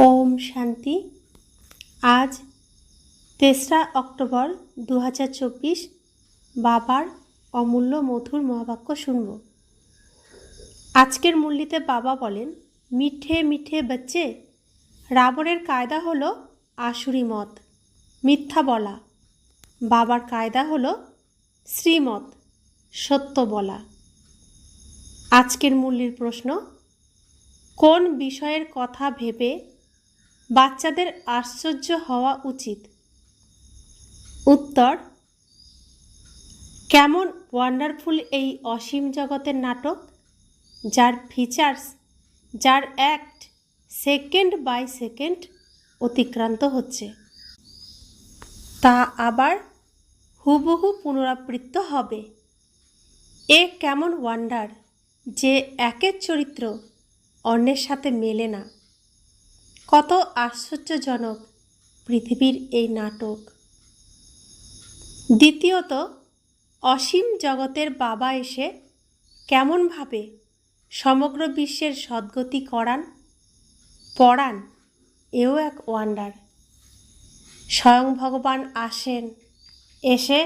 ওম শান্তি। আজ ৩রা অক্টোবর ২০২৪ বাবার অমূল্য মধুর মহাবাক্য শুনব। আজকের মুরলিতে বাবা বলেন, মিঠে মিঠে বাচ্চে। রাবণের কায়দা হলো আসুরি মত, মিথ্যা বলা। বাবার কায়দা হলো শ্রীমত, সত্য বলা। আজকের মুরলির প্রশ্ন, কোন বিষয়ের কথা ভেবে বাচ্চাদের আশ্চর্য হওয়া উচিত? উত্তর, কেমন ওয়ান্ডারফুল এই অসীম জগতের নাটক, যার ফিচার্স, যার অ্যাক্ট সেকেন্ড বাই সেকেন্ড অতিক্রান্ত হচ্ছে, তা আবার হুবহু পুনরাবৃত্ত হবে। এ কেমন ওয়ান্ডার যে একের চরিত্র অন্যের সাথে মেলে না। কত আশ্চর্যজনক পৃথিবীর এই নাটক। দ্বিতীয়ত, অসীম জগতের বাবা এসে কেমনভাবে সমগ্র বিশ্বের সদ্গতি পড়ান, এও এক ওয়ান্ডার। স্বয়ং ভগবান আসেন, এসে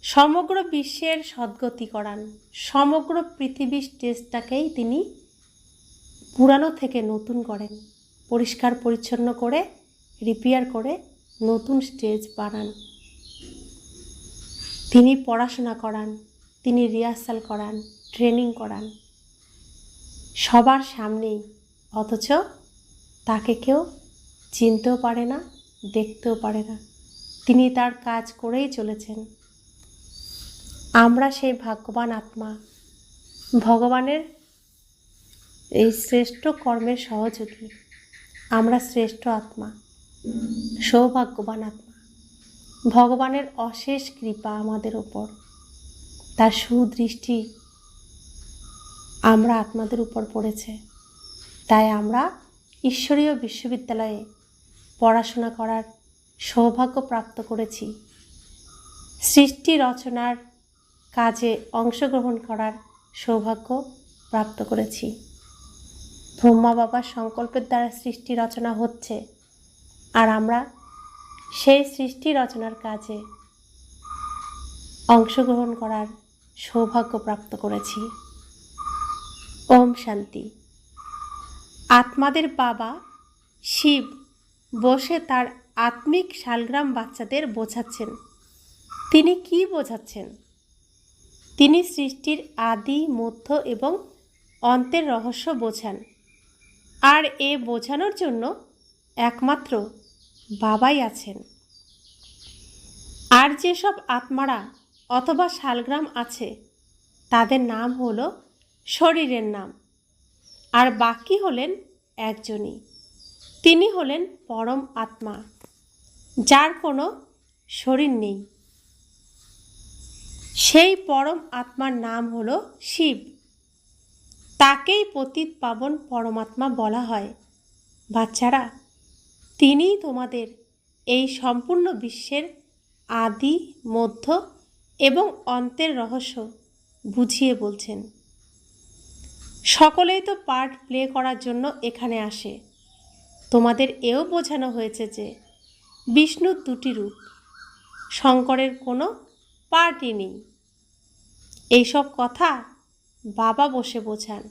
সমগ্র বিশ্বের সদ্গতি করান। সমগ্র পৃথিবীর স্টেজটাকেই তিনি পুরানো থেকে নতুন করেন, পরিষ্কার পরিচ্ছন্ন করে রিপেয়ার করে নতুন স্টেজ বানান। তিনি পড়াশোনা করান, তিনি রিহার্সাল করান, ট্রেনিং করান সবার সামনেই, অথচ তাকে কেউ চিনতেও পারে না, দেখতেও পারে না। তিনি তার কাজ করেই চলেছেন। আমরা সেই ভাগ্যবান আত্মা, ভগবানের এই শ্রেষ্ঠ কর্মের সহযোগী। আমরা শ্রেষ্ঠ আত্মা, সৌভাগ্যবান আত্মা। ভগবানের অশেষ কৃপা আমাদের ওপর, তার সুদৃষ্টি আমরা আত্মাদের উপর পড়েছে। তাই আমরা ঈশ্বরীয় বিশ্ববিদ্যালয়ে পড়াশোনা করার সৌভাগ্য প্রাপ্ত করেছি, সৃষ্টি রচনার কাজে অংশগ্রহণ করার সৌভাগ্য প্রাপ্ত করেছি। ব্রহ্মা বাবার সংকল্পের দ্বারা সৃষ্টি রচনা হচ্ছে, আর আমরা সেই সৃষ্টি রচনার কাজে অংশগ্রহণ করার সৌভাগ্য প্রাপ্ত করেছি। ওম শান্তি। আত্মাদের বাবা শিব বসে তার আত্মিক শালগ্রাম বাচ্চাদের বোঝাচ্ছেন। তিনি কি বোঝাচ্ছেন? তিনি সৃষ্টির আদি, মধ্য এবং অন্তের রহস্য বোঝান। আর এ বোঝানোর জন্য একমাত্র বাবাই আছেন। আর যেসব আত্মারা অথবা শালগ্রাম আছে, তাদের নাম হলো শরীরের নাম। আর বাকি হলেন একজনই, তিনি হলেন পরম আত্মা, যার কোনো শরীর নেই। সেই পরম আত্মার নাম হলো শিব। তাকেই পতিত পাবন পরমাত্মা বলা হয়। বাচ্চারা, তিনিই তোমাদের এই সম্পূর্ণ বিশ্বের আদি, মধ্য এবং অন্তের রহস্য বুঝিয়ে বলছেন। সকলেই তো পার্ট প্লে করার জন্য এখানে আসে। তোমাদের এও বোঝানো হয়েছে যে বিষ্ণুর দুটি রূপ, শঙ্করের কোনো পার্টই নেই। এইসব কথা বাবা বসে বোঝান।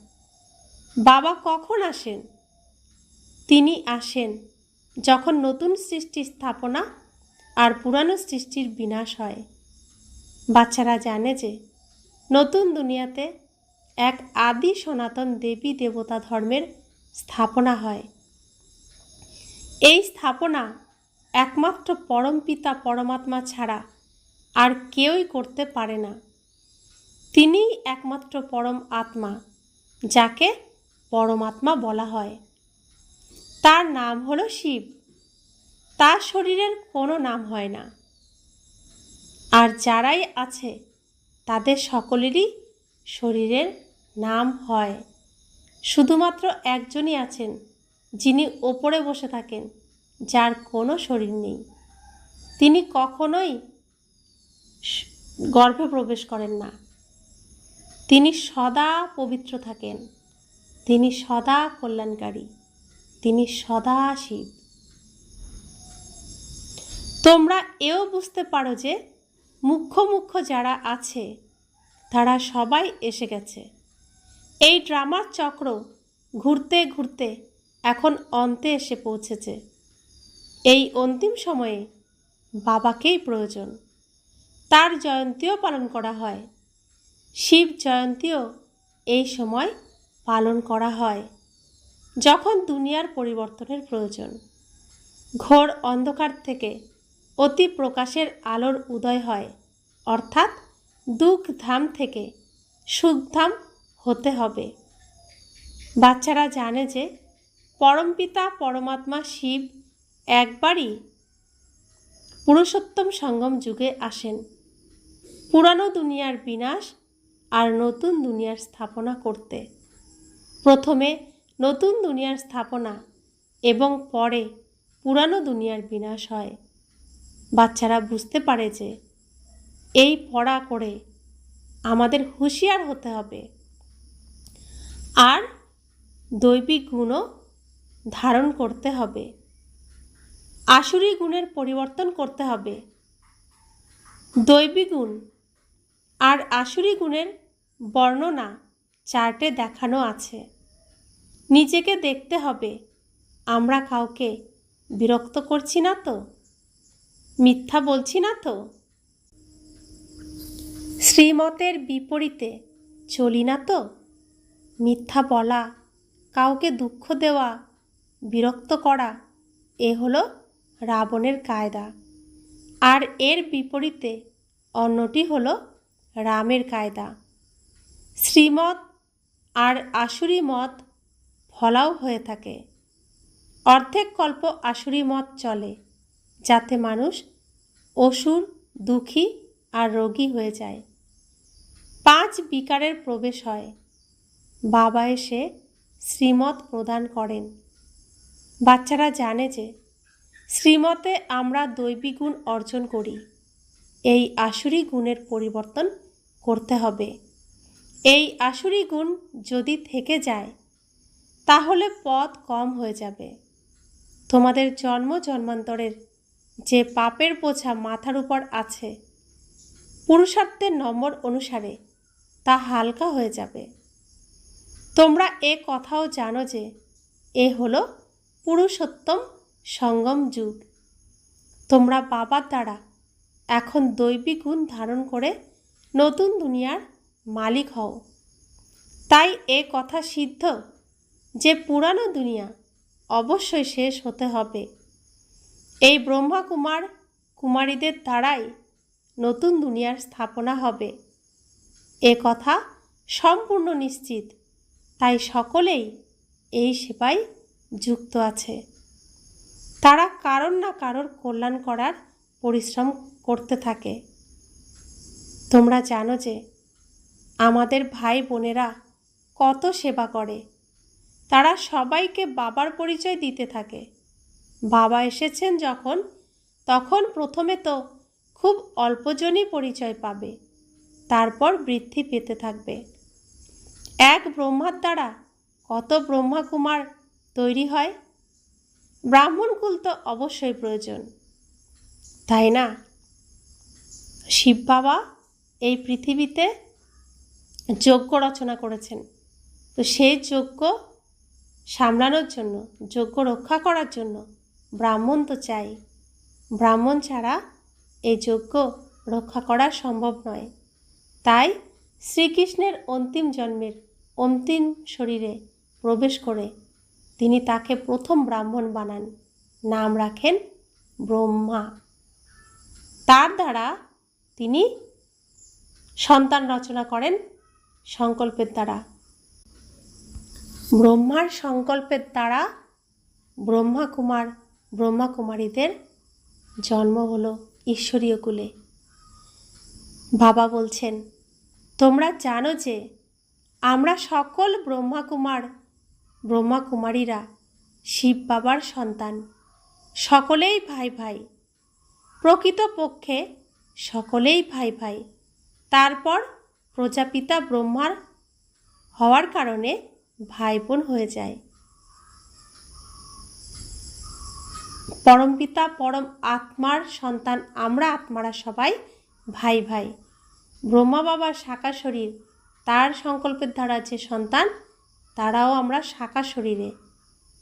বাবা কখন আসেন? তিনি আসেন যখন নতুন সৃষ্টির স্থাপনা আর পুরানো সৃষ্টির বিনাশ হয়। বাচ্চারা জানে যে নতুন দুনিয়াতে এক আদি সনাতন দেবী দেবতা ধর্মের স্থাপনা হয়। এই স্থাপনা একমাত্র পরমপিতা পরমাত্মা ছাড়া আর কেউই করতে পারে না। তিনিই একমাত্র পরম আত্মা, যাকে পরমাত্মা বলা হয়। তার নাম হলো শিব। তার শরীরের কোনো নাম হয় না। আর যারাই আছে তাদের সকলেরই শরীরের নাম হয়। শুধুমাত্র একজনই আছেন যিনি ওপরে বসে থাকেন, যার কোনো শরীর নেই। তিনি কখনোই গর্ভে প্রবেশ করেন না। তিনি সদা পবিত্র থাকেন। তিনি সদা কল্যাণকারী। তিনি সদাশিব। তোমরা এও বুঝতে পারো যে মুখ্য মুখ্য যারা আছে তারা সবাই এসে গেছে। এই ড্রামার চক্র ঘুরতে ঘুরতে এখন অন্তে এসে পৌঁছেছে। এই অন্তিম সময়ে বাবাকেই প্রয়োজন। তার জয়ন্তীও পালন করা হয়। শিব জয়ন্তীও এই সময় পালন করা হয়, যখন দুনিয়ার পরিবর্তনের প্রয়োজন। ঘোর অন্ধকার থেকে অতি প্রকাশের আলোর উদয় হয়, অর্থাৎ দুঃখধাম থেকে সুখধাম হতে হবে। বাচ্চারা জানে যে পরমপিতা পরমাত্মা শিব একবারই পুরুষোত্তম সঙ্গম যুগে আসেন, পুরানো দুনিয়ার বিনাশ আর নতুন দুনিয়ার স্থাপনা করতে। প্রথমে নতুন দুনিয়ার স্থাপনা এবং পরে পুরানো দুনিয়ার বিনাশ হয়। বাচ্চারা বুঝতে পারে যে এই পড়া করে আমাদের হুঁশিয়ার হতে হবে আর দৈবিক গুণও ধারণ করতে হবে। আসুরি গুণের পরিবর্তন করতে হবে। দৈবিক গুণ আর আসুরি গুণের বর্ণনা চার্টে দেখানো আছে। নিজেকে দেখতে হবে, আমরা কাউকে বিরক্ত করছি না তো, মিথ্যা বলছি না তো, শ্রীমতের বিপরীতে চলি না তো। মিথ্যা বলা, কাউকে দুঃখ দেওয়া, বিরক্ত করা এ হলো রাবণের কায়দা। আর এর বিপরীতে অন্যটি হলো রামের কায়দা। শ্রীমত আর আসুরি মত ফলাও হয়ে থাকে। অর্ধেক কল্প আসুরি মত চলে, যাতে মানুষ অসুর, দুঃখী আর রোগী হয়ে যায়। 5 বিকারের প্রবেশ হয়। বাবা এসে শ্রীমত প্রদান করেন। বাচ্চারা জানে যে শ্রীমতে আমরা দৈবিক গুণ অর্জন করি। এই আসুরি গুণের পরিবর্তন করতে হবে। এই আসুরি গুণ যদি থেকে যায় তাহলে পথ কম হয়ে যাবে। তোমাদের জন্ম জন্মান্তরের যে পাপের বোঝা মাথার উপর আছে, পুরুষার্থের নম্বর অনুসারে তা হালকা হয়ে যাবে। তোমরা এ কথাও জানো যে এ হলো পুরুষোত্তম সঙ্গম যুগ। তোমরা বাবার দ্বারা এখন দৈবিক গুণ ধারণ করে নতুন দুনিয়ার মালিক হও। তাই এ কথা সিদ্ধ যে পুরানো দুনিয়া অবশ্যই শেষ হতে হবে। এই ব্রহ্মা কুমার কুমারীদের দ্বারাই নতুন দুনিয়ার স্থাপনা হবে, এ কথা সম্পূর্ণ নিশ্চিত। তাই সকলেই এই সেবায় যুক্ত আছে। তারা কারোর না কারোর কল্যাণ করার পরিশ্রম করতে থাকে। তোমরা জানো যে আমাদের ভাই বোনেরা কত সেবা করে। তারা সবাইকে বাবার পরিচয় দিতে থাকে। বাবা এসেছেন যখন, তখন প্রথমে তো খুব অল্পজনই পরিচয় পাবে, তারপর বৃদ্ধি পেতে থাকবে। এক ব্রহ্মার দ্বারা কত ব্রহ্মা কুমার তৈরি হয়। ব্রাহ্মণ কুল তো অবশ্যই প্রয়োজন, তাই না? শিব বাবা এই পৃথিবীতে যজ্ঞ রচনা করেছেন, তো সেই যজ্ঞ সামলানোর জন্য, যজ্ঞ রক্ষা করার জন্য ব্রাহ্মণ তো চাই। ব্রাহ্মণ ছাড়া এই যজ্ঞ রক্ষা করা সম্ভব নয়। তাই শ্রীকৃষ্ণের অন্তিম জন্মের অন্তিম শরীরে প্রবেশ করে তিনি তাকে প্রথম ব্রাহ্মণ বানান, নাম রাখেন ব্রহ্মা। তার দ্বারা তিনি সন্তান রচনা করেন সংকল্পের দ্বারা। ব্রহ্মার সংকল্পের দ্বারা ব্রহ্মা কুমার ব্রহ্মা কুমারীদের জন্ম হলো ঈশ্বরীয় কুলে। বাবা বলছেন, তোমরা জানো যে আমরা সকল ব্রহ্মা কুমার ব্রহ্মা কুমারীরা শিব বাবার সন্তান। সকলেই ভাই ভাই, প্রকৃতপক্ষে সকলেই ভাই ভাই। তারপর প্রজাপিতা ব্রহ্মার হওয়ার কারণে ভাই বোন হয়ে যায়। পরমপিতা পরম আত্মার সন্তান আমরা আত্মারা সবাই ভাই ভাই। ব্রহ্মা বাবার শাখা শরীর, তার সংকল্পের দ্বারা যে সন্তান, তারাও আমরা শাখা শরীরে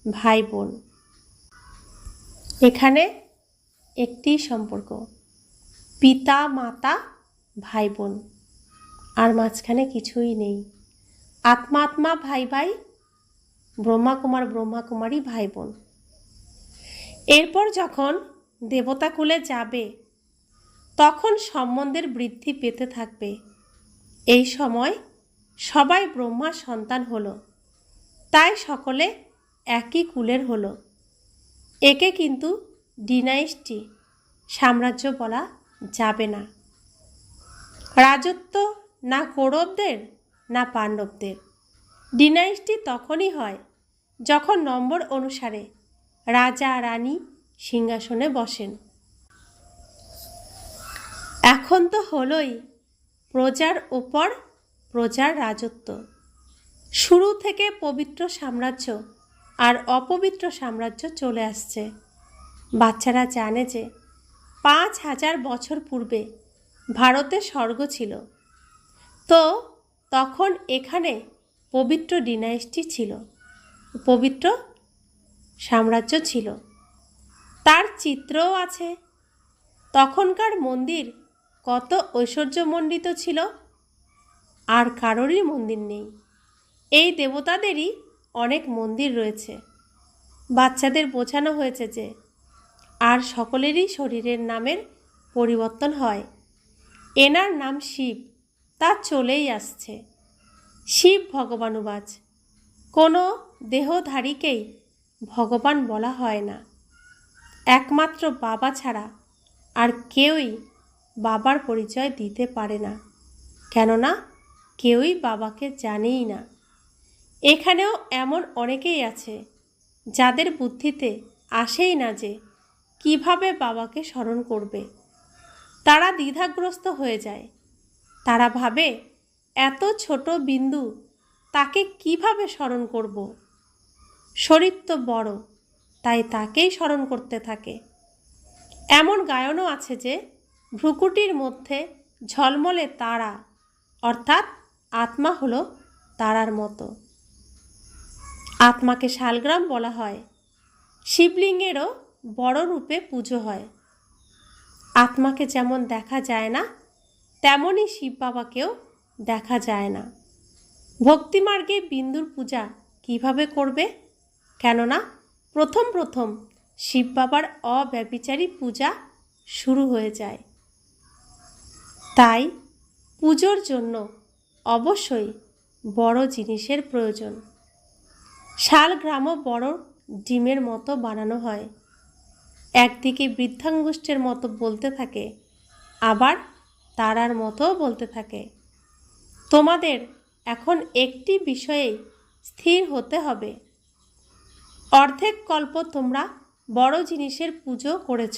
ভাই বোন। এখানে একটি সম্পর্ক, পিতা মাতা ভাই বোন, আর মাঝখানে কিছুই নেই। আত্মা আত্মা ভাই ভাই, ব্রহ্মা কুমার ব্রহ্মা কুমারী ভাই বোন। এরপর যখন দেবতা কুলে যাবে তখন সম্বন্ধের বৃদ্ধি পেতে থাকবে। এই সময় সবাই ব্রহ্মার সন্তান হলো, তাই সকলে একই কুলের হলো। একে কিন্তু ডিনাইস্টি সাম্রাজ্য বলা যাবে না। রাজত্ব না কৌরবদের না পাণ্ডবদের। ডিনাইস্টি তখনই হয় যখন নম্বর অনুসারে রাজা রানী সিংহাসনে বসেন। এখন তো হলোই প্রজার ওপর প্রজার রাজত্ব। শুরু থেকে পবিত্র সাম্রাজ্য আর অপবিত্র সাম্রাজ্য চলে আসছে। বাচ্চারা জানে যে 5000 বছর পূর্বে ভারতে স্বর্গ ছিল, তো তখন এখানে পবিত্র ডিনাইস্টি ছিল, পবিত্র সাম্রাজ্য ছিল। তার চিত্রও আছে। তখনকার মন্দির কত ঐশ্বর্যমণ্ডিত ছিল, আর কারোরই মন্দির নেই। এই দেবতাদেরই অনেক মন্দির রয়েছে। বাচ্চাদের বোঝানো হয়েছে যে আর সকলেরই শরীরের নামের পরিবর্তন হয়। এনার নাম শিব, তা চলেই আসছে। শিব ভগবানুবাচ, কোনো দেহধারীকেই ভগবান বলা হয় না। একমাত্র বাবা ছাড়া আর কেউই বাবার পরিচয় দিতে পারে না, কেননা কেউই বাবাকে জানেই না। এখানেও এমন অনেকেই আছে যাদের বুদ্ধিতে আসেই না যে কিভাবে বাবাকে স্মরণ করবে। তারা দ্বিধাগ্রস্ত হয়ে যায়। তারা ভাবে এত ছোট বিন্দু, তাকে কিভাবে স্মরণ করব? শরীর তো বড়, তাই তাকেই স্মরণ করতে থাকে। এমন গায়নও আছে যে ভ্রুকুটির মধ্যে ঝলমলে তারা, অর্থাৎ আত্মা হলো তারার মতো। আত্মাকে শালগ্রাম বলা হয়। শিবলিঙ্গেরও বড় রূপে পুজো হয়। আত্মাকে যেমন দেখা যায় না, তেমনই শিব বাবাকেও দেখা যায় না। ভক্তিমার্গে বিন্দুর পূজা কিভাবে করবে? কেননা প্রথম প্রথম শিব বাবার অব্যভিচারী পূজা শুরু হয়ে যায়। তাই পুজোর জন্য অবশ্যই বড় জিনিসের প্রয়োজন। শালগ্রামও বড় ডিমের মতো বানানো হয়। একদিকে বৃদ্ধাঙ্গুষ্ঠের মতো বলতে থাকে, আবার তারার মতোও বলতে থাকে। তোমাদের এখন একটি বিষয়েই স্থির হতে হবে। অর্ধেক কল্প তোমরা বড় জিনিসের পুজো করেছ,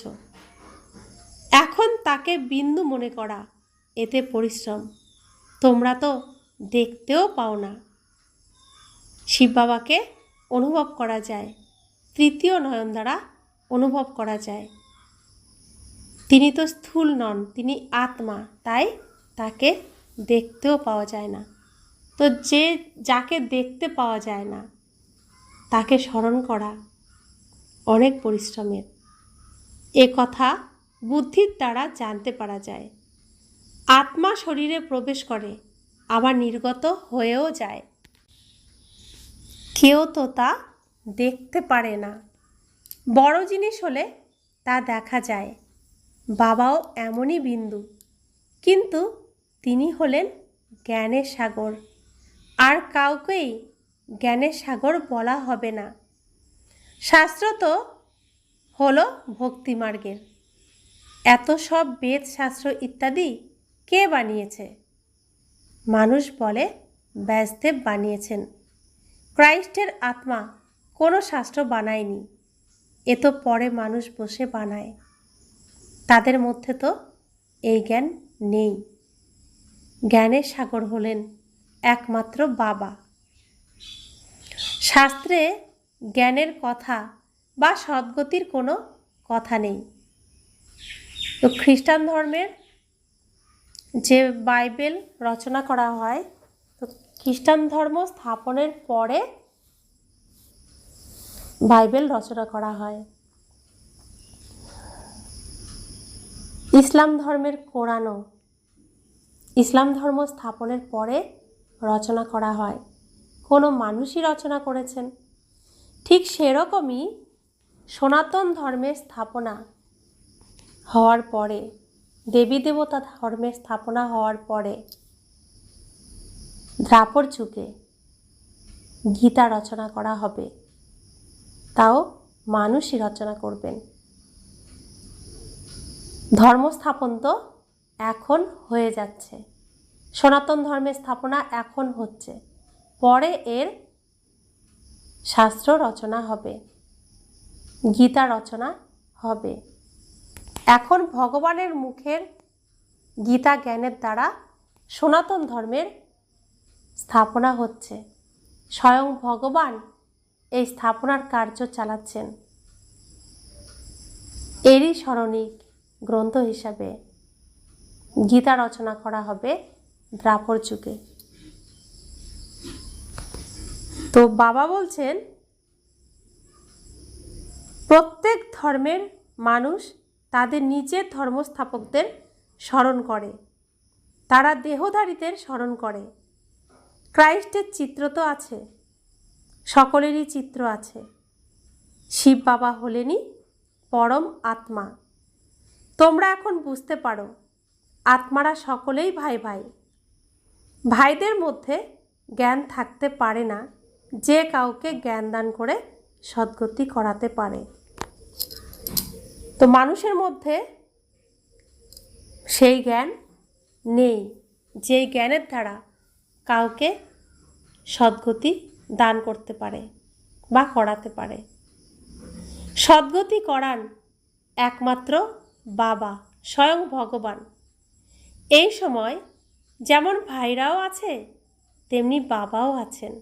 এখন তাকে বিন্দু মনে করা এতে পরিশ্রম। তোমরা তো দেখতেও পাও না। শিব বাবাকে অনুভব করা যায়, তৃতীয় নয়ন দ্বারা অনুভব করা যায়। তিনি তো স্থূল নন, তিনি আত্মা, তাই তাকে দেখতেও পাওয়া যায় না। তো যাকে দেখতে পাওয়া যায় না তাকে স্মরণ করা অনেক পরিশ্রমের। এ কথা বুদ্ধির দ্বারা জানতে পারা যায়। আত্মা শরীরে প্রবেশ করে, আবার নির্গত হয়েও যায়। কেউ তো তা দেখতে পারে না। বড় জিনিস হলে তা দেখা যায়। বাবাও এমনই বিন্দু, কিন্তু তিনি হলেন জ্ঞানের সাগর। আর কাউকেই জ্ঞানের সাগর বলা হবে না। শাস্ত্র তো হলো ভক্তিমার্গের। এত সব বেদ শাস্ত্র ইত্যাদি কে বানিয়েছে? মানুষ বলে ব্যাসদেব বানিয়েছেন। ক্রাইস্টের আত্মা কোনো শাস্ত্র বানায়নি, এ তো পরে মানুষ বসে বানায়। তাদের মধ্যে তো এই জ্ঞান নেই। জ্ঞানের সাগর হলেন একমাত্র বাবা। শাস্ত্রে জ্ঞানের কথা বা সদ্গতির কোনো কথা নেই। তো খ্রিস্টান ধর্মের যে বাইবেল রচনা করা হয়, তো খ্রিস্টান ধর্ম স্থাপনের পরে বাইবেল রচনা করা হয়। ইসলাম ধর্মের কোরআনও ইসলাম ধর্ম স্থাপনের পরে রচনা করা হয়, কোনো মানুষই রচনা করেছেন। ঠিক সেরকমই সনাতন ধর্মের স্থাপনা হওয়ার পরে, দেবী দেবতা ধর্মের স্থাপনা হওয়ার পরে দ্রাপর যুগে গীতা রচনা করা হবে, তাও মানুষই রচনা করবেন। ধর্ম স্থাপন তো এখন হয়ে যাচ্ছে, সনাতন ধর্মের স্থাপনা এখন হচ্ছে, পরে এর শাস্ত্র রচনা হবে, গীতা রচনা হবে। এখন ভগবানের মুখের গীতা জ্ঞানের দ্বারা সনাতন ধর্মের স্থাপনা হচ্ছে। স্বয়ং ভগবান এই স্থাপনার কার্য চালাচ্ছেন। এরই স্মরণিক গ্রন্থ হিসাবে গীতা রচনা করা হবে দ্রাপর যুগে। তো বাবা বলছেন, প্রত্যেক ধর্মের মানুষ তাদের নিজের ধর্মস্থাপকদের স্মরণ করে, তারা দেহধারীদের স্মরণ করে। ক্রাইস্টের চিত্র তো আছে, সকলেরই চিত্র আছে। শিব বাবা হলেনই পরম আত্মা। তোমরা এখন বুঝতে পারো, আত্মারা সকলেই ভাই ভাই। ভাইদের মধ্যে জ্ঞান থাকতে পারে না যে কাউকে জ্ঞান দান করে সদ্গতি করাতে পারে। তো মানুষের মধ্যে সেই জ্ঞান নেই, যে জ্ঞানের দ্বারা কাউকে সদ্গতি দান করতে পারে বা করাতে পারে। সদ্গতি করান একমাত্র বাবা, স্বয়ং ভগবান। এই সময় যেমন ভাইরাও আছে, তেমনি বাবাও আছেন।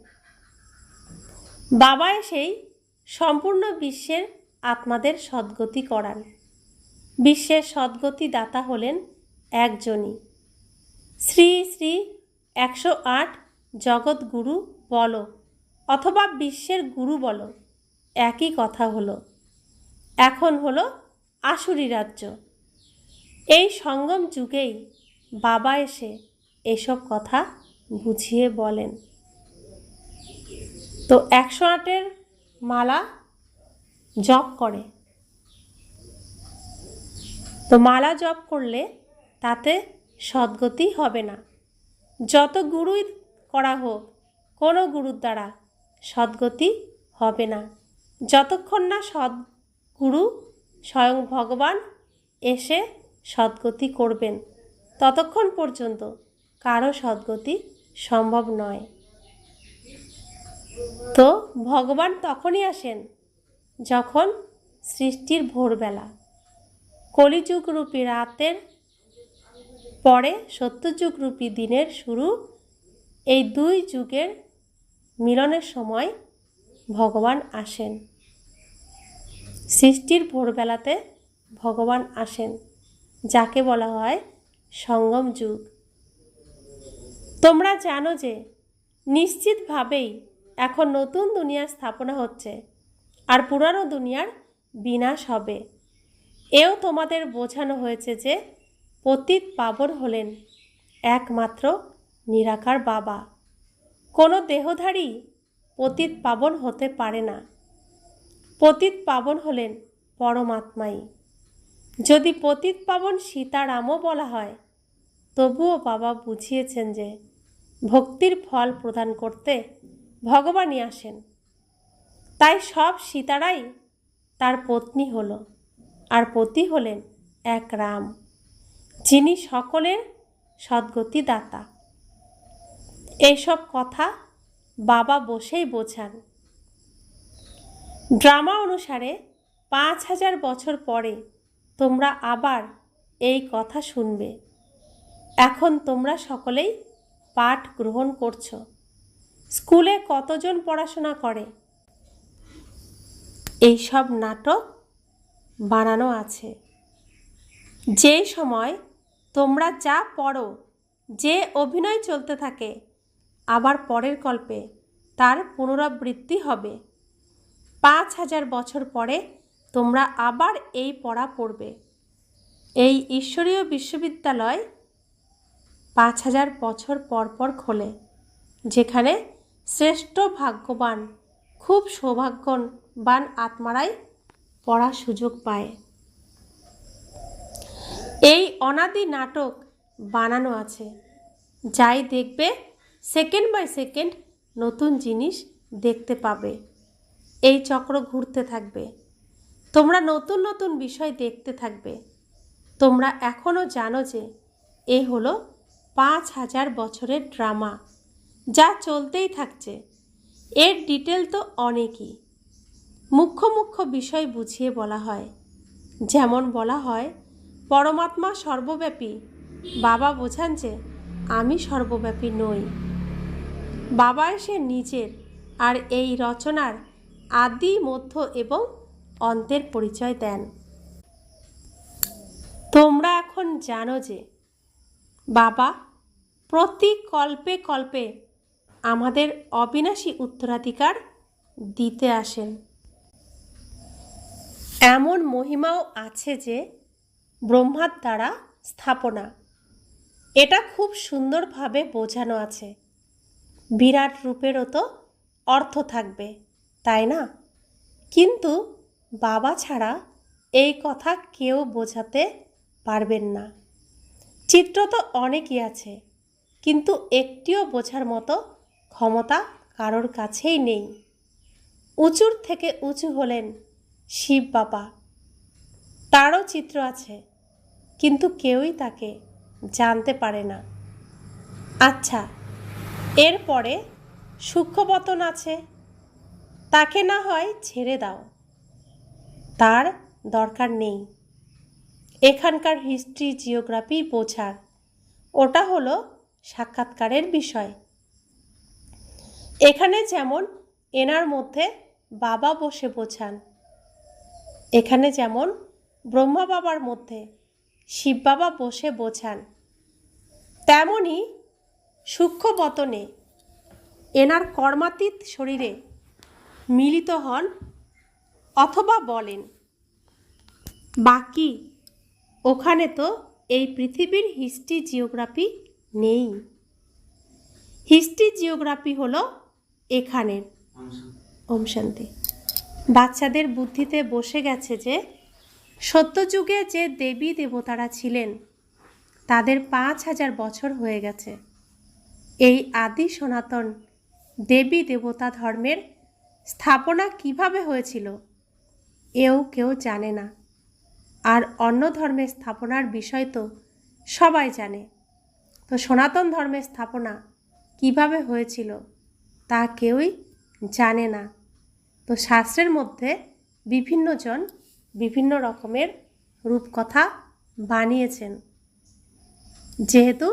বাবা এসেই সম্পূর্ণ বিশ্বের আত্মাদের সদ্গতি করান। বিশ্বের সদ্গতি দাতা হলেন একজনই, শ্রী শ্রী 108 জগৎগুরু বলো অথবা বিশ্বের গুরু বলো, একই কথা হলো। এখন হলো আসুরি রাজ্য। এই সঙ্গম যুগেই বাবা এসে এসব কথা বুঝিয়ে বলেন। তো 108 মালা জপ করে, তো মালা জপ করলে তাতে সদ্গতি হবে না। যত গুরুই করা হোক, কোনো গুরুর দ্বারা সদ্গতি হবে না, যতক্ষণ না সদ্গুরু স্বয়ং ভগবান এসে সদ্গতি করবেন, ততক্ষণ পর্যন্ত কারো সদ্গতি সম্ভব নয়। তো ভগবান তখনই আসেন যখন সৃষ্টির ভোরবেলা, কলিযুগ রূপী রাতের পরে সত্যযুগ রূপী দিনের শুরু। এই দুই যুগের মিলনের সময় ভগবান আসেন। সৃষ্টির ভোরবেলাতে ভগবান আসেন, যাকে বলা হয় সঙ্গম যুগ। তোমরা জানো যে নিশ্চিতভাবেই এখন নতুন দুনিয়ার স্থাপনা হচ্ছে, আর পুরানো দুনিয়ার বিনাশ হবে। এও তোমাদের বোঝানো হয়েছে যে পতিত পাবন হলেন একমাত্র নিরাকার বাবা। কোনো দেহধারী পতিত পাবন হতে পারে না। পতিত পাবন হলেন পরমাত্মাই। যদি পতিত পাবন সীতারামও বলা হয়, তবুও বাবা বুঝিয়েছেন যে ভক্তির ফল প্রদান করতে ভগবানই আসেন। তাই সব সীতারাই তার পত্নী হল, আর পতি হলেন এক রাম, যিনি সকলের সদ্গতি দাতা। এইসব কথা বাবা বসেই বোঝান। ড্রামা অনুসারে 5000 বছর পরে তোমরা আবার এই কথা শুনবে। এখন তোমরা সকলেই পাঠ গ্রহণ করছো। স্কুলে কতজন পড়াশোনা করে? এই সব নাটক বানানো আছে। যে সময় তোমরা যা পড়ো, যে অভিনয় চলতে থাকে, আবার পরের কল্পে তার পুনরাবৃত্তি হবে। 5000 বছর পরে তোমরা আবার এই পড়া পড়বে। এই ঈশ্বরীয় বিশ্ববিদ্যালয় 5000 বছর পর পর খোলে, যেখানে শ্রেষ্ঠ ভাগ্যবান, খুব সৌভাগ্যবান আত্মারাই পড়ার সুযোগ পায়। এই অনাদি নাটক বানানো আছে। যাই দেখবে সেকেন্ড বাই সেকেন্ড নতুন জিনিস দেখতে পাবে। এই চক্র ঘুরতে থাকবে। তোমরা নতুন নতুন বিষয় দেখতে থাকবে। তোমরা এখনও জানো যে এ হলো 5000 বছরের ড্রামা, যা চলতেই থাকছে। এর ডিটেল তো অনেকই। মুখ্য মুখ্য বিষয় বুঝিয়ে বলা হয়। যেমন বলা হয় পরমাত্মা সর্বব্যাপী। বাবা বোঝান যে আমি সর্বব্যাপী নই। বাবা এসে নিজের আর এই রচনার আদি, মধ্য এবং অন্তের পরিচয় দেন। তোমরা এখন জানো যে বাবা প্রতি কল্পে কল্পে আমাদের অবিনাশী উত্তরাধিকার দিতে আসেন। এমন মহিমাও আছে যে ব্রহ্মার দ্বারা স্থাপনা। এটা খুব সুন্দরভাবে বোঝানো আছে। বিরাট রূপেরও তো অর্থ থাকবে, তাই না? কিন্তু বাবা ছাড়া এই কথা কেউ বোঝাতে পারবেন না। চিত্র তো অনেকই আছে, কিন্তু একটিও বোঝার মতো ক্ষমতা কারোর কাছেই নেই। উঁচুর থেকে উঁচু হলেন শিব বাবা। তারও চিত্র আছে, কিন্তু কেউই তাকে জানতে পারে না। আচ্ছা, এরপরে সূক্ষ্মবতন আছে, তাকে না হয় ছেড়ে দাও, তার দরকার নেই। এখানকার হিস্ট্রি, জিওগ্রাফি বোঝার, ওটা হলো সাক্ষাৎকারের বিষয়। এখানে যেমন এনার মধ্যে বাবা বসে বোঝান, এখানে যেমন ব্রহ্মা বাবার মধ্যে শিব বাবা বসে বোঝান, তেমনি সূক্ষ্মবতনে এনার কর্মাতীত শরীরে মিলিত হন অথবা বলেন। বাকি ওখানে তো এই পৃথিবীর হিস্ট্রি জিওগ্রাফি নেই। হিস্ট্রি জিওগ্রাফি হলো এখানের। ওম শান্তি। বাচ্চাদের বুদ্ধিতে বসে গেছে যে সত্যযুগে যে দেবী দেবতারা ছিলেন তাদের 5000 বছর হয়ে গেছে। এই আদি সনাতন দেবী দেবতা ধর্মের স্থাপনা কিভাবে হয়েছিল এও কেউ জানে না। আর অন্য ধর্মের স্থাপনার বিষয় তো সবাই জানে। তো সনাতন ধর্মের স্থাপনা কিভাবে হয়েছিল তা কেউই জানে না। তো শাস্ত্রের মধ্যে বিভিন্নজন বিভিন্ন রকমের রূপকথা বানিয়েছেন, যেহেতু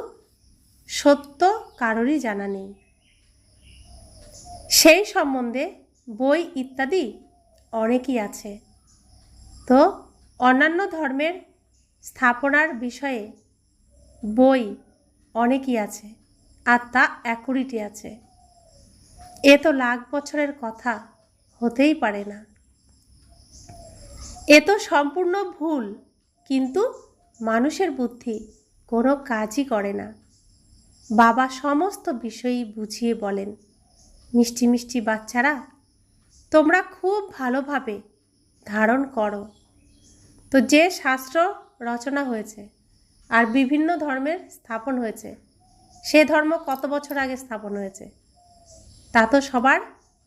সত্য কারোরই জানা নেই। সেই সম্বন্ধে বই ইত্যাদি অনেকই আছে। তো অন্যান্য ধর্মের স্থাপনার বিষয়ে বই অনেকই আছে, আর তা অ্যাকুরেটই আছে। এ তো লাখ বছরের কথা হতেই পারে না। এ তো সম্পূর্ণ ভুল। কিন্তু মানুষের বুদ্ধি কোনো কাজই করে না। বাবা সমস্ত বিষয়ই বুঝিয়ে বলেন, মিষ্টি মিষ্টি বাচ্চারা, তোমরা খুব ভালোভাবে ধারণ করো। তো যে শাস্ত্র রচনা হয়েছে আর বিভিন্ন ধর্মের স্থাপন হয়েছে, সে ধর্ম কত বছর আগে স্থাপন হয়েছে তা তো সবার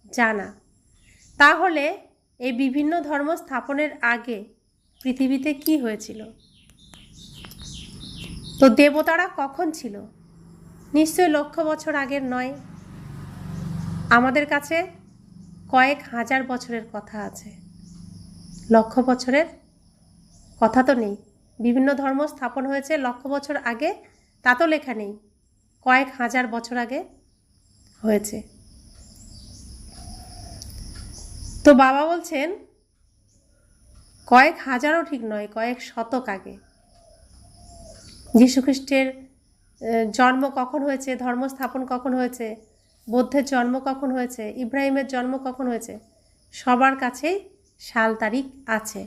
জানা। তাহলে এই বিভিন্ন ধর্ম স্থাপনের আগে পৃথিবীতে কি হয়েছিল? তো দেবতারা কখন ছিল? নিশ্চয়ই লক্ষ বছর আগের নয়। আমাদের কাছে কয়েক হাজার বছরের কথা আছে, লক্ষ বছরের কথা তো নেই। বিভিন্ন ধর্ম স্থাপন হয়েছে লক্ষ বছর আগে, তা তো লেখা নেই। কয়েক হাজার বছর আগে হয়েছে। তো বাবা বলছেন কয়েক হাজারও ঠিক নয়, কয়েক শতক আগে। যীশুখ্রিস্টের জন্ম কখন হয়েছে, ধর্ম স্থাপন কখন হয়েছে, বৌদ্ধের জন্ম কখন হয়েছে, ইব্রাহিমের জন্ম কখন হয়েছে, সবার কাছেই সাল তারিখ আছে।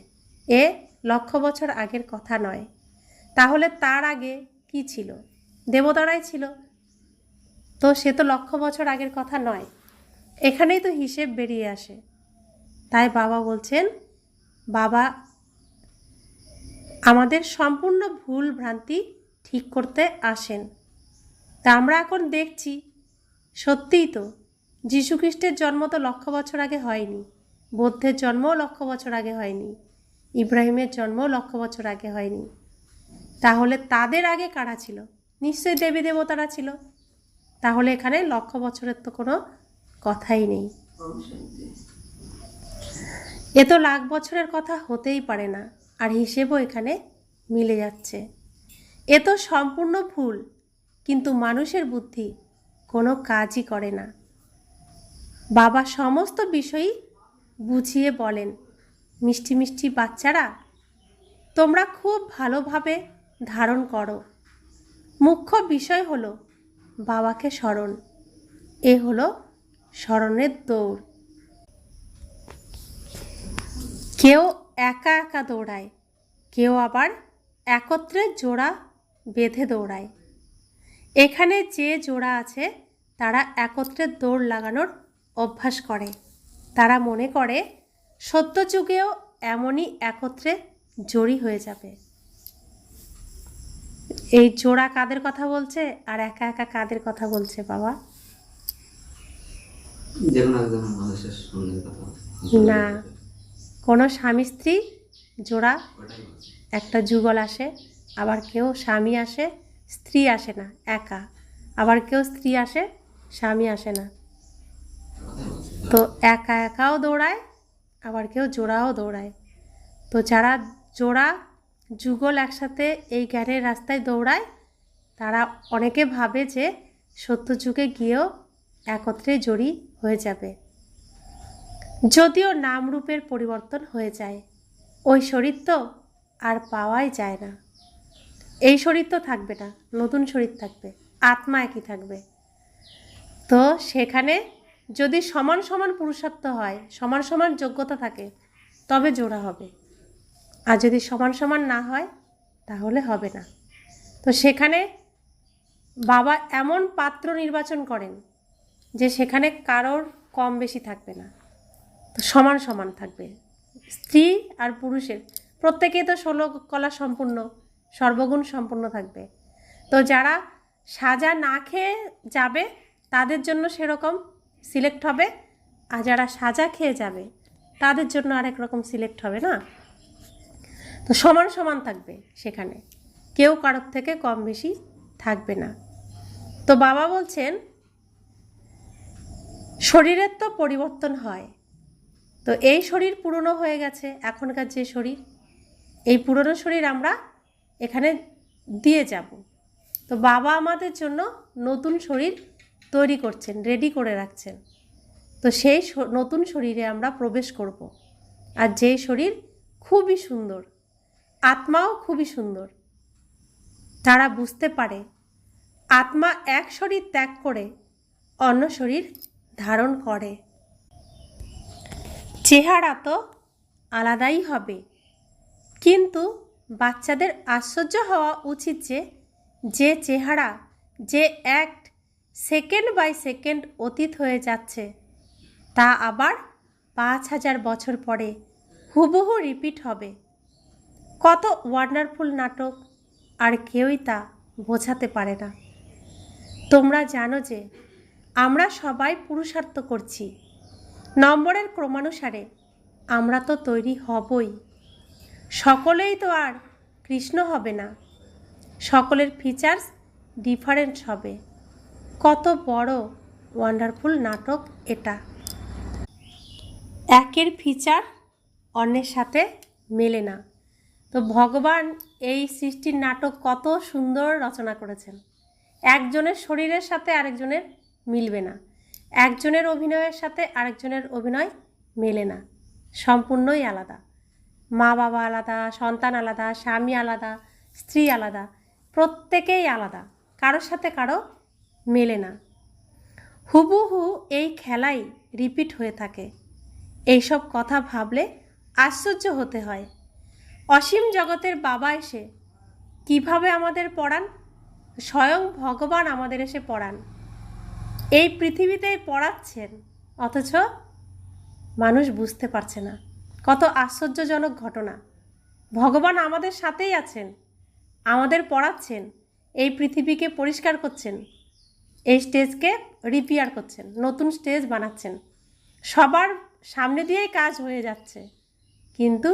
এ লক্ষ বছর আগের কথা নয়। তাহলে তার আগে কি ছিল? দেবতারাই ছিল। তো সে তো লক্ষ বছর আগের কথা নয়। এখানেই তো হিসেব বেরিয়ে আসে। তাই বাবা বলছেন, বাবা আমাদের সম্পূর্ণ ভুল ভ্রান্তি ঠিক করতে আসেন। তা আমরা এখন দেখছি সত্যিই তো যীশুখ্রিস্টের জন্ম তো লক্ষ বছর আগে হয়নি, বৌদ্ধের জন্মও লক্ষ বছর আগে হয়নি, ইব্রাহিমের জন্মও লক্ষ বছর আগে হয়নি। তাহলে তাদের আগে কারা ছিল? নিশ্চয়ই দেবী দেবতারা ছিল। তাহলে এখানে লক্ষ বছরের তো কোনো কথাই নেই। এ তো লাখ বছরের কথা হতেই পারে না। আর হিসেবও এখানে মিলে যাচ্ছে। এ তো সম্পূর্ণ ভুল। কিন্তু মানুষের বুদ্ধি কোনো কাজই করে না। বাবা সমস্ত বিষয়ই বুঝিয়ে বলেন, মিষ্টি মিষ্টি বাচ্চারা, তোমরা খুব ভালোভাবে ধারণ করো। মুখ্য বিষয় হলো বাবাকে স্মরণ। এ হলো স্মরণের দৌড়। কেউ একা একা দৌড়ায়, কেউ আবার একত্রে জোড়া বেঁধে দৌড়ায়। এখানে যে জোড়া আছে তারা একত্রে দৌড় লাগানোর অভ্যাস করে। তারা মনে করে সত্যযুগেও এমনই একত্রে জড়ি হয়ে যাবে। এই জোড়া কাদের কথা বলছে আর একা একা কাদের কথা বলছে বাবা? না, কোনো স্বামী স্ত্রী জোড়া একটা যুগল আসে, আবার কেউ স্বামী আসে স্ত্রী আসে না, একা। আবার কেউ স্ত্রী আসে স্বামী আসে না। তো একা একাও দৌড়ায়, আবার কেউ জোড়াও দৌড়ায়। তো যারা জোড়া যুগল একসাথে এই জ্ঞানের রাস্তায় দৌড়ায়, তারা অনেকে ভাবে যে সত্যযুগে গিয়েও একত্রে জড়ি হয়ে যাবে। যদিও নাম রূপের পরিবর্তন হয়ে যায়, ওই শরীর তো আর পাওয়াই যায় না। এই শরীর তো থাকবে না, নতুন শরীর থাকবে, আত্মা একই থাকবে। তো সেখানে যদি সমান সমান পুরুষার্থ হয়, সমান সমান যোগ্যতা থাকে, তবে জোড়া হবে। আর যদি সমান সমান না হয় তাহলে হবে না। তো সেখানে বাবা এমন পাত্র নির্বাচন করেন যে সেখানে কারোর কম বেশি থাকবে না, তো সমান সমান থাকবে। স্ত্রী আর পুরুষের প্রত্যেকেই তো 16 কলা সম্পূর্ণ, সর্বগুণ সম্পূর্ণ থাকবে। তো যারা সাজা না খেয়ে যাবে তাদের জন্য সেরকম সিলেক্ট হবে, আর যারা সাজা খেয়ে যাবে তাদের জন্য আরেক রকম সিলেক্ট হবে না। তো সমান সমান থাকবে, সেখানে কেউ কারোর থেকে কম বেশি থাকবে না। তো বাবা বলছেন শরীরের তো পরিবর্তন হয়। তো এই শরীর পুরনো হয়ে গেছে, এখনকার যে শরীর, এই পুরনো শরীর আমরা এখানে দিয়ে যাব। তো বাবা আমাদের জন্য নতুন শরীর তৈরি করছেন, রেডি করে রাখছেন। তো সেই নতুন শরীরে আমরা প্রবেশ করব। আর যেই শরীর খুবই সুন্দর, আত্মাও খুবই সুন্দর। তারা বুঝতে পারে আত্মা এক শরীর ত্যাগ করে অন্য শরীর ধারণ করে। চেহারা তো আলাদাই হবে, কিন্তু বাচ্চাদের আশ্চর্য হওয়া উচিত যে যে চেহারা, যে অ্যাক্ট সেকেন্ড বাই সেকেন্ড অতীত হয়ে যাচ্ছে, তা আবার 5000 বছর পরে হুবহু রিপিট হবে। কত ওয়ান্ডারফুল নাটক, আর কেউই তা বোঝাতে পারে না। তোমরা জানো যে আমরা সবাই পুরুষার্থ করছি। নম্বরের ক্রমানুসারে আমরা তো তৈরি হবই। সকলেই তো আর কৃষ্ণ হবে না, সকলের ফিচার্স ডিফারেন্ট হবে। কত বড় ওয়ান্ডারফুল নাটক এটা। একের ফিচার অন্যের সাথে মেলে না। তো ভগবান এই সৃষ্টির নাটক কত সুন্দর রচনা করেছেন। একজনের শরীরের সাথে আরেকজনের মিলবে না, একজনের অভিনয়ের সাথে আরেকজনের অভিনয় মেলে না, সম্পূর্ণই আলাদা। মা বাবা আলাদা, সন্তান আলাদা, স্বামী আলাদা, স্ত্রী আলাদা, প্রত্যেকেই আলাদা, কারোর সাথে কারো মেলে না। হুবহু এই খেলাই রিপিট হয়ে থাকে। এইসব কথা ভাবলে আশ্চর্য হতে হয়। অসীম জগতের বাবা এসে কিভাবে আমাদের পড়ান? স্বয়ং ভগবান আমাদের এসে পড়ান, এই পৃথিবীতেই পড়াচ্ছেন, অথচ মানুষ বুঝতে পারছে না। কত আশ্চর্যজনক ঘটনা! ভগবান আমাদের সাথেই আছেন, আমাদের পড়াচ্ছেন, এই পৃথিবীকে পরিষ্কার করছেন, এই স্টেজকে রিপেয়ার করছেন, নতুন স্টেজ বানাচ্ছেন, সবার সামনে দিয়েই কাজ হয়ে যাচ্ছে। কিন্তু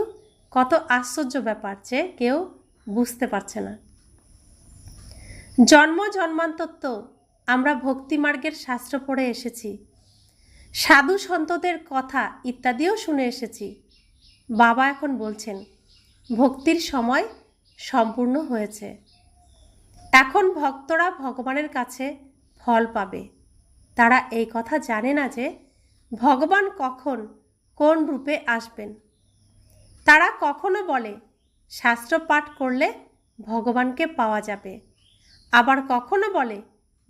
কত আশ্চর্য ব্যাপার যে কেউ বুঝতে পারছে না। জন্ম জন্মান্তর তো আমরা ভক্তিমার্গের শাস্ত্র পড়ে এসেছি, সাধু সন্তদের কথা ইত্যাদিও শুনে এসেছি। বাবা এখন বলছেন ভক্তির সময় সম্পূর্ণ হয়েছে, এখন ভক্তরা ভগবানের কাছে ফল পাবে। তারা এই কথা জানে না যে ভগবান কখন কোন রূপে আসবেন। তারা কখনো বলে শাস্ত্র পাঠ করলে ভগবানকে পাওয়া যাবে, আবার কখনো বলে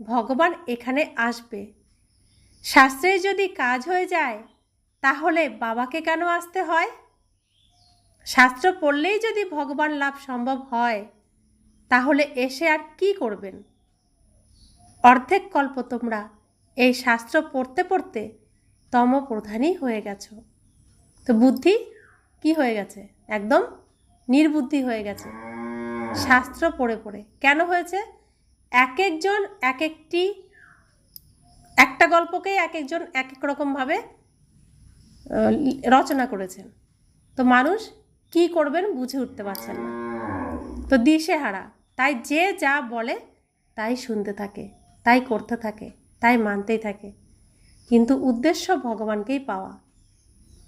ভগবান এখানে আসবে। শাস্ত্রে যদি কাজ হয়ে যায় তাহলে বাবাকে কেন আসতে হয়? শাস্ত্র পড়লেই যদি ভগবান লাভ সম্ভব হয় তাহলে এসে আর কি করবেন? অর্ধেক কল্প তোমরা এই শাস্ত্র পড়তে পড়তে তমপ্রধানই হয়ে গেছো। তো বুদ্ধি কি হয়ে গেছে? একদম নির্বুদ্ধি হয়ে গেছে শাস্ত্র পড়ে পড়ে। কেন হয়েছে? এক একজন একটা গল্পকেই এক একজন এক এক রকমভাবে রচনা করেছেন। তো মানুষ কি করবেন বুঝে উঠতে পারছেন না, তো দিশেহারা। তাই যে যা বলে তাই শুনতে থাকে, তাই করতে থাকে, তাই মানতেই থাকে। কিন্তু উদ্দেশ্য ভগবানকেই পাওয়া,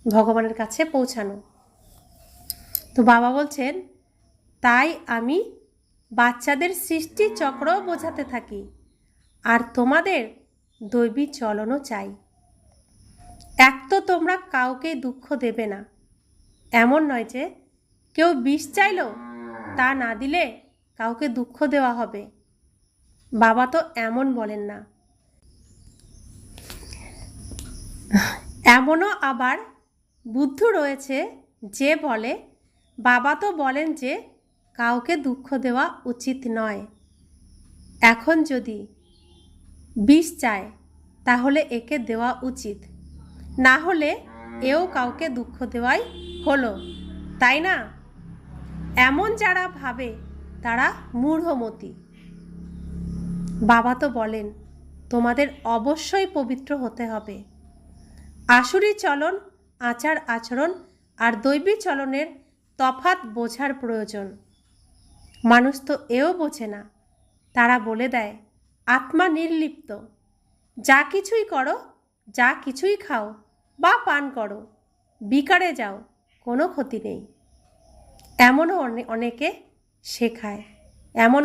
ভগবানের কাছে পৌঁছানো। তো বাবা বলছেন তাই আমি বাচ্চাদের সৃষ্টি চক্র বোঝাতে থাকি, আর তোমাদের দৈবী চলনও চাই। এক তো তোমরা কাউকে দুঃখ দেবে না, এমন নয় যে কেউ বিষ চাইলো তা না দিলে কাউকে দুঃখ দেওয়া হবে। বাবা তো এমন বলেন না। এমনও আবার বুদ্ধ রয়েছে যে বলে বাবা তো বলেন যে কাউকে দুঃখ দেওয়া উচিত নয়, এখন যদি বিষ চায় তাহলে একে দেওয়া উচিত, না হলে এও কাউকে দুঃখ দেওয়াই হলো, তাই না? এমন যারা ভাবে তারা মূঢ়মতি। বাবা তো বলেন তোমাদের অবশ্যই পবিত্র হতে হবে। আসুরি চলন, আচার আচরণ আর দৈবী চলনের তফাৎ বোঝার প্রয়োজন। মানুষ তো এও বোঝে না। তারা বলে দেয় আত্মা নির্লিপ্ত, যা কিছুই করো, যা কিছুই খাও বা পান করো, বিকারে যাও, কোনো ক্ষতি নেই। এমনও অনেকে শেখায়, এমন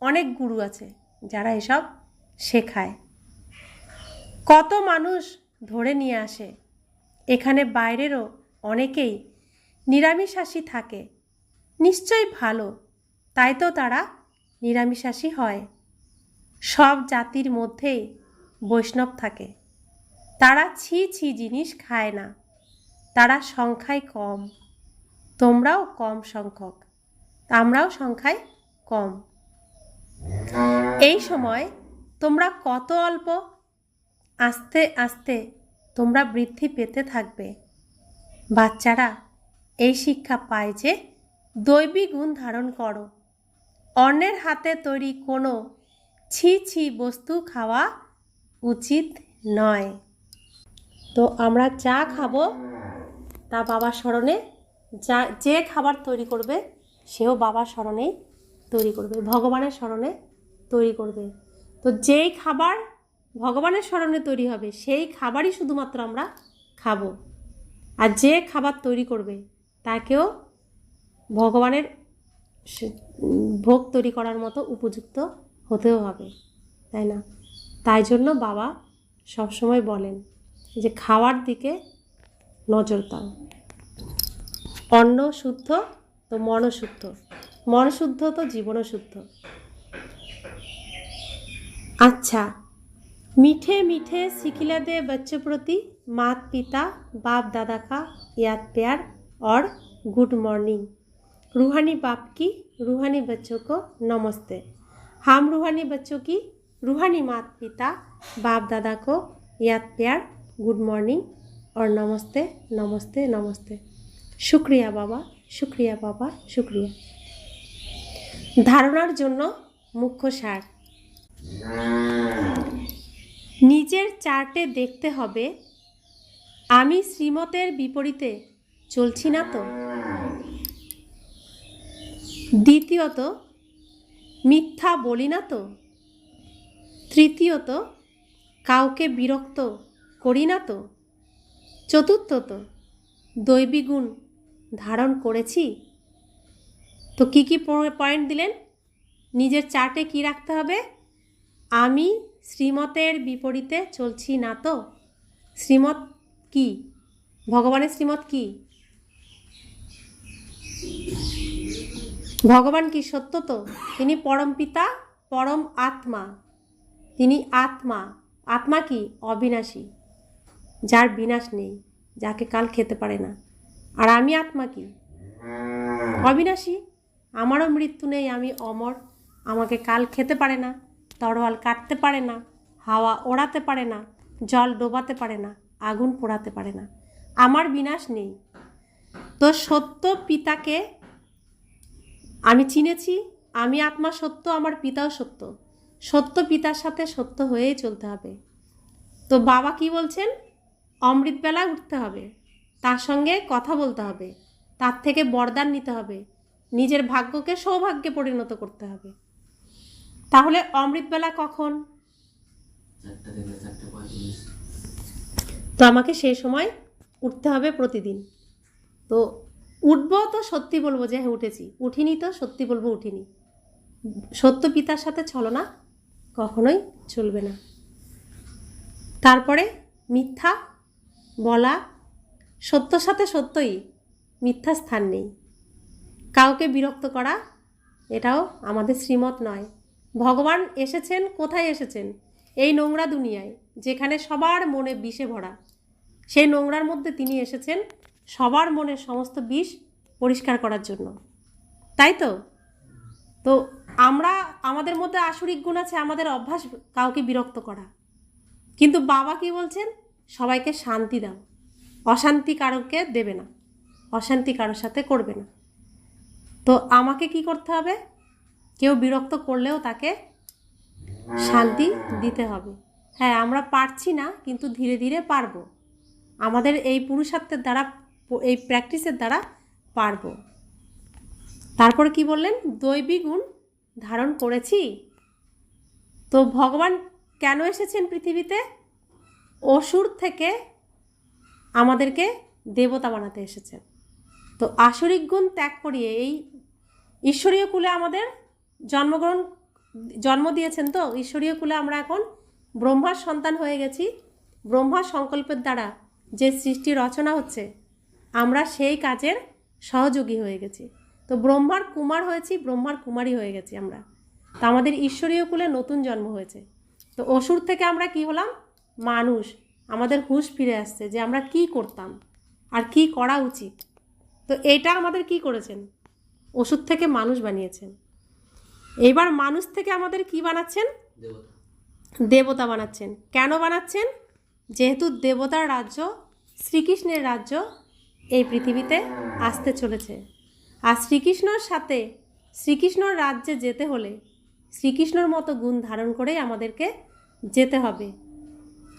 অনেক গুরু আছে যারা এসব শেখায়। কত মানুষ ধরে নিয়ে আসে। এখানে বাইরেরও অনেকেই নিরামিষাশী থাকে, নিশ্চয়ই ভালো, তাই তো তারা নিরামিষাশী হয়। সব জাতির মধ্যেই বৈষ্ণব থাকে, তারা ছি ছি জিনিস খায় না, তারা সংখ্যায় কম। তোমরাও কম সংখ্যক, আমরাও সংখ্যায় কম। এই সময় তোমরা কত অল্প, আস্তে আস্তে তোমরা বৃদ্ধি পেতে থাকবে। বাচ্চারা এই শিক্ষা পায় যে দৈবী গুণ ধারণ করো, অন্যের হাতে তৈরি কোনো ছি ছি বস্তু খাওয়া উচিত নয়। তো আমরা যা খাবো তা বাবার স্মরণে, যে খাবার তৈরি করবে সেও বাবার স্মরণেই তৈরি করবে, ভগবানের স্মরণে তৈরি করবে। তো যেই খাবার ভগবানের স্মরণে তৈরি হবে সেই খাবারই শুধুমাত্র আমরা খাবো, আর যে খাবার তৈরি করবে তাকেও ভগবানের ভোগ তৈরি করার মতো উপযুক্ত হতেও হবে, তাই না? তাই জন্য বাবা সবসময় বলেন যে খাওয়ার দিকে নজর দাও। অন্ন শুদ্ধ তো মন শুদ্ধ, মন শুদ্ধ তো জীবনও শুদ্ধ। अच्छा, मीठे मीठे सिखिला दे बच्चों प्रति मात पिता बाप दादा का याद प्यार और गुड मॉर्निंग। रूहानी बाप की रूहानी बच्चों को नमस्ते। हम रूहानी बच्चों की रूहानी मात पिता बाप दादा को याद प्यार, गुड मॉर्निंग और नमस्ते नमस्ते नमस्ते। शुक्रिया बाबा, शुक्रिया बाबा, शुक्रिया। धारणार जन्य मुख्य सार। নিজের চার্টে দেখতে হবে আমি শ্রীমতের বিপরীতে চলছি না তো। দ্বিতীয়ত, মিথ্যা বলি না তো। তৃতীয়ত, কাউকে বিরক্ত করি না তো। চতুর্থত, দৈবী গুণ ধারণ করেছি তো। কি কি পয়েন্ট দিলেন? নিজের চার্টে কি রাখতে হবে? আমি শ্রীমতের বিপরীতে চলছি না তো। শ্রীমত কি? ভগবানের শ্রীমত কি? ভগবান কি সত্য তো? তিনি পরম পিতা, পরম আত্মা। তিনি আত্মা। আত্মা কি? অবিনাশী, যার বিনাশ নেই, যাকে কাল খেতে পারে না। আর আমি আত্মা কি? অবিনাশী। আমারও মৃত্যু নেই, আমি অমর। আমাকে কাল খেতে পারে না, তরোয়াল কাটতে পারে না, হাওয়া ওড়াতে পারে না, জল ডোবাতে পারে না, আগুন পোড়াতে পারে না। আমার বিনাশ নেই। তো সত্য পিতাকে আমি চিনেছি। আমি আত্মা সত্য, আমার পিতাও সত্য। সত্য পিতার সাথে সত্য হয়েই চলতে হবে। তো বাবা কি বলছেন? অমৃতবেলা উঠতে হবে, তার সঙ্গে কথা বলতে হবে, তার থেকে বরদান নিতে হবে, নিজের ভাগ্যকে সৌভাগ্যে পরিণত করতে হবে। তাহলে অমৃতবেলা কখন? তো আমাকে সেই সময় উঠতে হবে প্রতিদিন। তো উঠবো তো সত্যি বলবো যে হ্যাঁ উঠেছি, উঠিনি তো সত্যি বলবো উঠিনি। সত্য পিতার সাথে ছলনা কখনোই চলবে না। তারপরে মিথ্যা বলা, সত্যর সাথে সত্যই, মিথ্যা স্থান নেই। কাউকে বিরক্ত করা এটাও আমাদের শ্রীমত নয়। ভগবান এসেছেন, কোথায় এসেছেন? এই নোংরা দুনিয়ায়, যেখানে সবার মনে বিষে ভরা, সেই নোংরার মধ্যে তিনি এসেছেন সবার মনের সমস্ত বিষ পরিষ্কার করার জন্য, তাই তো? তো আমরা, আমাদের মধ্যে আসরিক গুণ আছে, আমাদের অভ্যাস কাউকে বিরক্ত করা। কিন্তু বাবা কি বলছেন? সবাইকে শান্তি দাও, অশান্তি কারোকে দেবে না, অশান্তি কারোর সাথে করবে না। তো আমাকে কি করতে হবে? কেউ বিরক্ত করলেও তাকে শান্তি দিতে হবে। হ্যাঁ, আমরা পারছি না, কিন্তু ধীরে ধীরে পারবো। আমাদের এই পুরুষার্থের দ্বারা, এই প্র্যাকটিসের দ্বারা পারবো। তারপরে কি বললেন? দৈবী গুণ ধারণ করেছি। তো ভগবান কেন এসেছেন পৃথিবীতে? অসুর থেকে আমাদেরকে দেবতা বানাতে এসেছেন। তো আসরিক গুণ ত্যাগ করিয়ে এই ঈশ্বরীয় কুলে আমাদের জন্ম দিয়েছেন। তো ঈশ্বরীয় কুলে আমরা এখন ব্রহ্মার সন্তান হয়ে গেছি। ব্রহ্মার সংকল্পের দ্বারা যে সৃষ্টি রচনা হচ্ছে, আমরা সেই কাজের সহযোগী হয়ে গেছি। তো ব্রহ্মার কুমার হয়েছি, ব্রহ্মার কুমারী হয়ে গেছি আমরা। তো আমাদের ঈশ্বরীয় কুলে নতুন জন্ম হয়েছে। তো অসুর থেকে আমরা কি হলাম? মানুষ। আমাদের হুঁশ ফিরে আসছে যে আমরা কি করতাম আর কি করা উচিত। তো এটা আমাদের কি করেছেন? অসুর থেকে মানুষ বানিয়েছেন। এইবার মানুষ থেকে আমাদের কি বানাচ্ছেন? দেবতা বানাচ্ছেন। কেন বানাচ্ছেন? যেহেতু দেবতার রাজ্য, শ্রীকৃষ্ণের রাজ্য এই পৃথিবীতে আসতে চলেছে। আর শ্রীকৃষ্ণর সাথে, শ্রীকৃষ্ণর রাজ্যে যেতে হলে শ্রীকৃষ্ণর মতো গুণ ধারণ করেই আমাদেরকে যেতে হবে।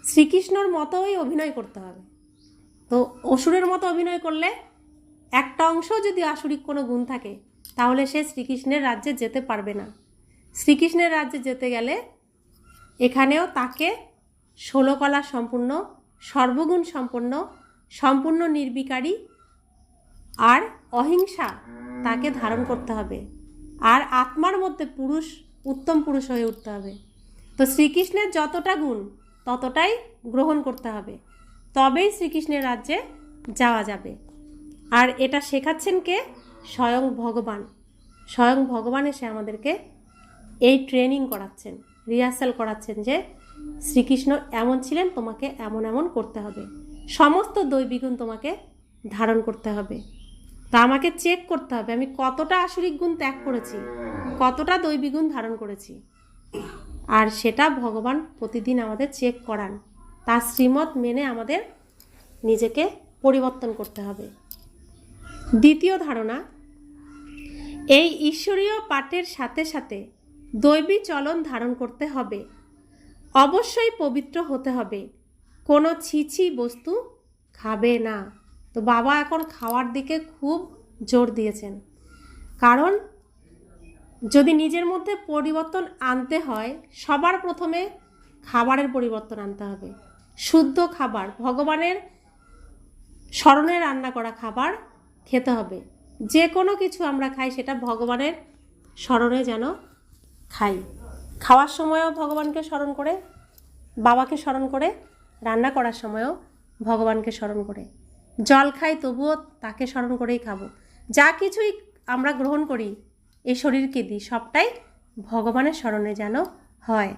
শ্রীকৃষ্ণর মতোই অভিনয় করতে হবে। তো অসুরের মতো অভিনয় করলে, একটা অংশ যদি আসরিক কোনো গুণ থাকে, তাহলে সে শ্রীকৃষ্ণের রাজ্যে যেতে পারবে না। শ্রীকৃষ্ণের রাজ্যে যেতে গেলে এখানেও তাকে 16 কলা সম্পূর্ণ, সর্বগুণ সম্পন্ন, সম্পূর্ণ নির্বিকারী আর অহিংসা তাকে ধারণ করতে হবে। আর আত্মার মধ্যে পুরুষ, উত্তম পুরুষ হয়ে উঠতে হবে। তো শ্রীকৃষ্ণের যতটা গুণ ততটাই গ্রহণ করতে হবে, তবেই শ্রীকৃষ্ণের রাজ্যে যাওয়া যাবে। আর এটা শেখাচ্ছেন কে? স্বয়ং ভগবান। স্বয়ং ভগবান এসে আমাদেরকে এই ট্রেনিং করাচ্ছেন, রিহার্সাল করাচ্ছেন যে শ্রীকৃষ্ণ এমন ছিলেন, তোমাকে এমন এমন করতে হবে, সমস্ত দৈবিগুণ তোমাকে ধারণ করতে হবে। তা আমাকে চেক করতে হবে আমি কতটা আসরিক গুণ ত্যাগ করেছি, কতটা দৈবিগুণ ধারণ করেছি। আর সেটা ভগবান প্রতিদিন আমাদের চেক করান। তার শ্রীমত মেনে আমাদের নিজেকে পরিবর্তন করতে হবে। দ্বিতীয় ধারণা, এই ঈশ্বরীয় পাঠের সাথে সাথে দৈবী চলন ধারণ করতে হবে, অবশ্যই পবিত্র হতে হবে, কোনো ছিছি বস্তু খাবে না। তো বাবা এখন খাওয়ার দিকে খুব জোর দিয়েছেন, কারণ যদি নিজের মধ্যে পরিবর্তন আনতে হয় সবার প্রথমে খাবারের পরিবর্তন আনতে হবে। শুদ্ধ খাবার, ভগবানের স্মরণে রান্না করা খাবার খেতে হবে। যে কোনো কিছু আমরা খাই সেটা ভগবানের স্মরণে যেন খাই। খাওয়ার সময়ও ভগবানকে স্মরণ করে, বাবাকে স্মরণ করে, রান্না করার সময়ও ভগবানকে স্মরণ করে। জল খাই তবুও তাকে স্মরণ করেই খাবো। যা কিছুই আমরা গ্রহণ করি এই শরীরকে দিই, সবটাই ভগবানের স্মরণে যেন হয়।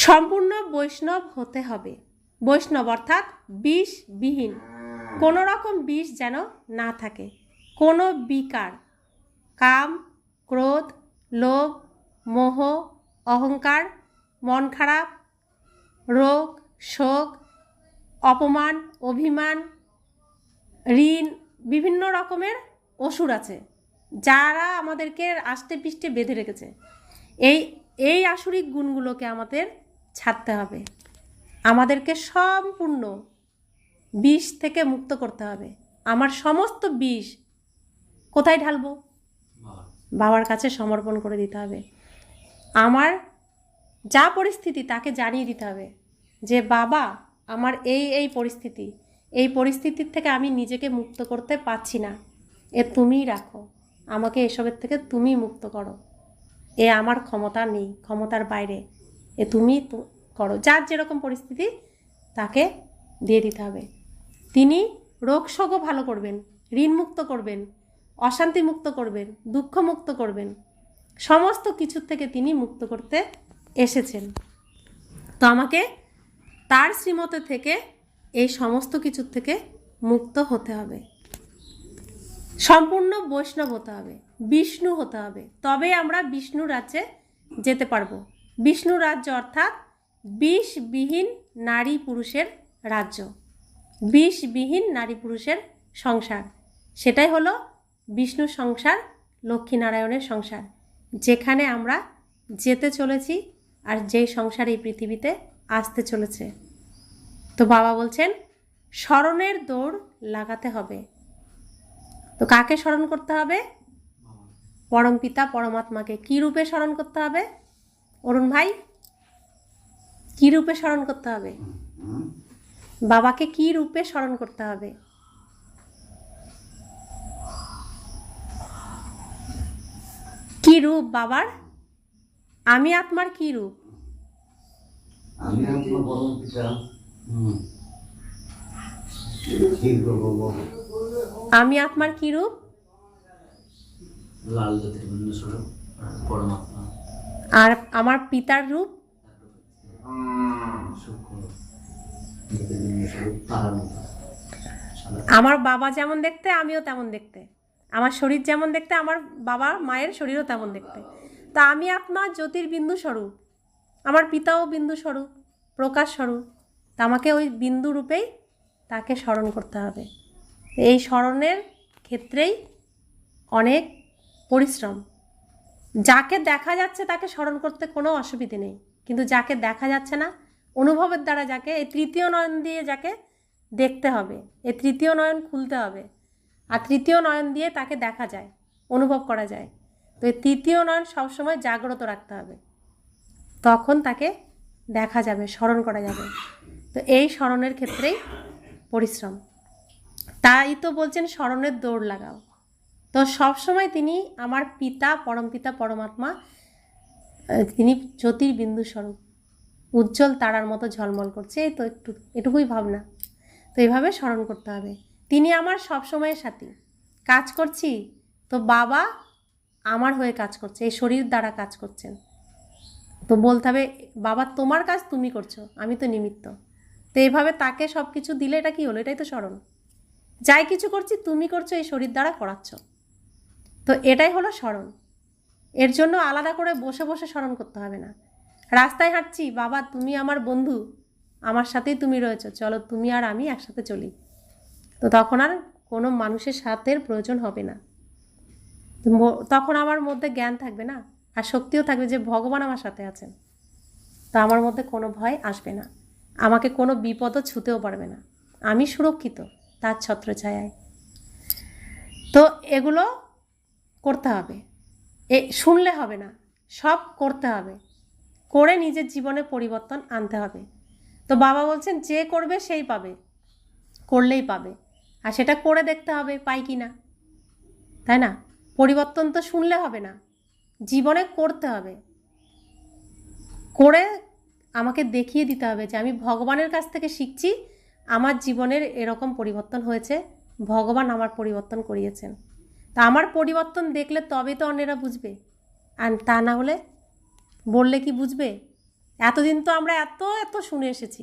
সম্পূর্ণ বৈষ্ণব হতে হবে। বৈষ্ণব অর্থাৎ বিষবিহীন, কোনো রকম বিষ যেন না থাকে। কোনো বিকার, কাম, ক্রোধ, লোভ, মোহ, অহংকার, মন খারাপ, রোগ, শোক, অপমান, অভিমান, ঋণ, বিভিন্ন রকমের অসুর আছে যারা আমাদেরকে আষ্টে পৃষ্ঠে বেঁধে রেখেছে। এই আসুরিক গুণগুলোকে আমাদের ছাড়তে হবে। আমাদেরকে সম্পূর্ণ বিষ থেকে মুক্ত করতে হবে। আমার সমস্ত বিষ কোথায় ঢালবো? বাবার কাছে সমর্পণ করে দিতে হবে। আমার যা পরিস্থিতি তাকে জানিয়ে দিতে হবে যে বাবা আমার এই পরিস্থিতি, এই পরিস্থিতির থেকে আমি নিজেকে মুক্ত করতে পারছি না, এ তুমিই রাখো, আমাকে এসবের থেকে তুমি মুক্ত করো, এ আমার ক্ষমতা নেই, ক্ষমতার বাইরে, এ তুমি করো। যার যেরকম পরিস্থিতি তাকে দিয়ে দিতে হবে। তিনি রোগশোকও ভালো করবেন, ঋণ মুক্ত করবেন, অশান্তি মুক্ত করবেন, দুঃখ মুক্ত করবেন, সমস্ত কিছুর থেকে তিনি মুক্ত করতে এসেছেন। তো আমাকে তার শ্রীমতে থেকে এই সমস্ত কিছুর থেকে মুক্ত হতে হবে। সম্পূর্ণ বৈষ্ণব হতে হবে, বিষ্ণু হতে হবে, তবে আমরা বিষ্ণু রাজ্যে যেতে পারবো। বিষ্ণু রাজ্য অর্থাৎ বিষবিহীন নারী পুরুষের রাজ্য, বিষবিহীন নারী পুরুষের সংসার। সেটাই হলো বিষ্ণু সংসার, লক্ষ্মীনারায়ণের সংসার, যেখানে আমরা যেতে চলেছি আর যেই সংসার এই পৃথিবীতে আসতে চলেছে। তো বাবা বলছেন স্মরণের দৌড় লাগাতে হবে। তো কাকে স্মরণ করতে হবে? পরমপিতা পরমাত্মাকে। কী রূপে স্মরণ করতে হবে অরুণ ভাই? কী রূপে স্মরণ করতে হবে? বাবাকে কী রূপে স্মরণ করতে হবে? কি রূপ বাবার? আমি আত্মার কি রূপ? আমি আত্মার কি রূপ? লাল জ্যোতির্বিন্দু স্বরূপ পরমাত্মা। আর আমার পিতার রূপ? আমার বাবা যেমন দেখতে আমিও তেমন দেখতে, আমার শরীর যেমন দেখতে আমার বাবা মায়ের শরীরও তেমন দেখতে। তা আমি আত্মা জ্যোতির্বিন্দু স্বরূপ, আমার পিতাও বিন্দু স্বরূপ, প্রকাশ স্বরূপ। তা আমাকে ওই বিন্দু রূপেই তাকে স্মরণ করতে হবে। এই স্মরণের ক্ষেত্রেই অনেক পরিশ্রম। যাকে দেখা যাচ্ছে তাকে স্মরণ করতে কোনো অসুবিধে নেই, কিন্তু যাকে দেখা যাচ্ছে না, অনুভবের দ্বারা যাকে, এই তৃতীয় নয়ন দিয়ে যাকে দেখতে হবে, এই তৃতীয় নয়ন খুলতে হবে। আর তৃতীয় নয়ন দিয়ে তাকে দেখা যায়, অনুভব করা যায়। তো এই তৃতীয় নয়ন সবসময় জাগ্রত রাখতে হবে, তখন তাকে দেখা যাবে, স্মরণ করা যাবে। তো এই স্মরণের ক্ষেত্রেই পরিশ্রম। তাই তো বলছেন স্মরণের দৌড় লাগাও। তো সবসময় তিনি আমার পিতা, পরমপিতা পরমাত্মা, তিনি জ্যোতির্বিন্দু স্বরূপ, উজ্জ্বল তারার মতো ঝলমল করছে। এই তো এটুকুই ভাবনা। তো এইভাবে স্মরণ করতে হবে। তিনি আমার সবসময়ের সাথী। কাজ করছি তো বাবা আমার হয়ে কাজ করছে, এই শরীর দ্বারা কাজ করছেন। তো বলতে হবে বাবা তোমার কাজ তুমি করছো, আমি তো নিমিত্ত। তো এইভাবে তাকে সব কিছু দিলে এটা কি হলো? এটাই তো স্মরণ। যাই কিছু করছি তুমি করছো, এই শরীর দ্বারা করাচ্ছ। তো এটাই হলো স্মরণ। এর জন্য আলাদা করে বসে বসে স্মরণ করতে হবে না। রাস্তায় হাঁটছি, বাবা তুমি আমার বন্ধু, আমার সাথেই তুমি রয়েছো, চলো তুমি আর আমি একসাথে চলি। তো তখন আর কোনো মানুষের সাথের প্রয়োজন হবে না। তখন আমার মধ্যে জ্ঞান থাকবে না, আর শক্তিও থাকবে যে ভগবান আমার সাথে আছেন। তো আমার মধ্যে কোনো ভয় আসবে না, আমাকে কোনো বিপদও ছুঁতেও পারবে না, আমি সুরক্ষিত তার ছত্রছায়ায়। তো এগুলো করতে হবে, শুনলে হবে না, সব করতে হবে, করে নিজের জীবনে পরিবর্তন আনতে হবে। তো বাবা বলছেন যে করবে সেই পাবে, করলেই পাবে। আর সেটা করে দেখতে হবে পাই কি না, তাই না? পরিবর্তন তো শুনলে হবে না, জীবনে করতে হবে। করে আমাকে দেখিয়ে দিতে হবে যে আমি ভগবানের কাছ থেকে শিখছি, আমার জীবনের এরকম পরিবর্তন হয়েছে, ভগবান আমার পরিবর্তন করিয়েছেন। তা আমার পরিবর্তন দেখলে তবে তো অন্যেরা বুঝবে, আর তা না হলে বললে কি বুঝবে? এতদিন তো আমরা এত এত শুনে এসেছি,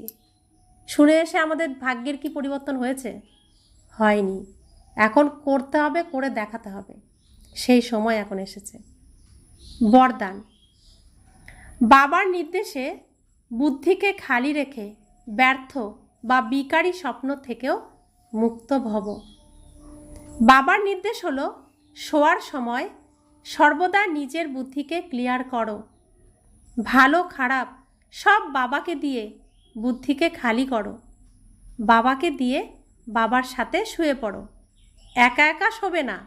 শুনে এসে আমাদের ভাগ্যের কি পরিবর্তন হয়েছে? হয়নি। এখন করতে হবে, করে দেখাতে হবে, সেই সময় এখন এসেছে। বরদান। বাবার নির্দেশে বুদ্ধিকে খালি রেখে ব্যর্থ বা বিকারী স্বপ্ন থেকেও মুক্ত ভব। বাবার নির্দেশ হলো শোয়ার সময় সর্বদা নিজের বুদ্ধিকে ক্লিয়ার করো, ভালো খারাপ সব বাবাকে দিয়ে বুদ্ধিকে খালি করো, বাবাকে দিয়ে বাবার সাথে শুয়ে পড়ো, একা একা শোবে না।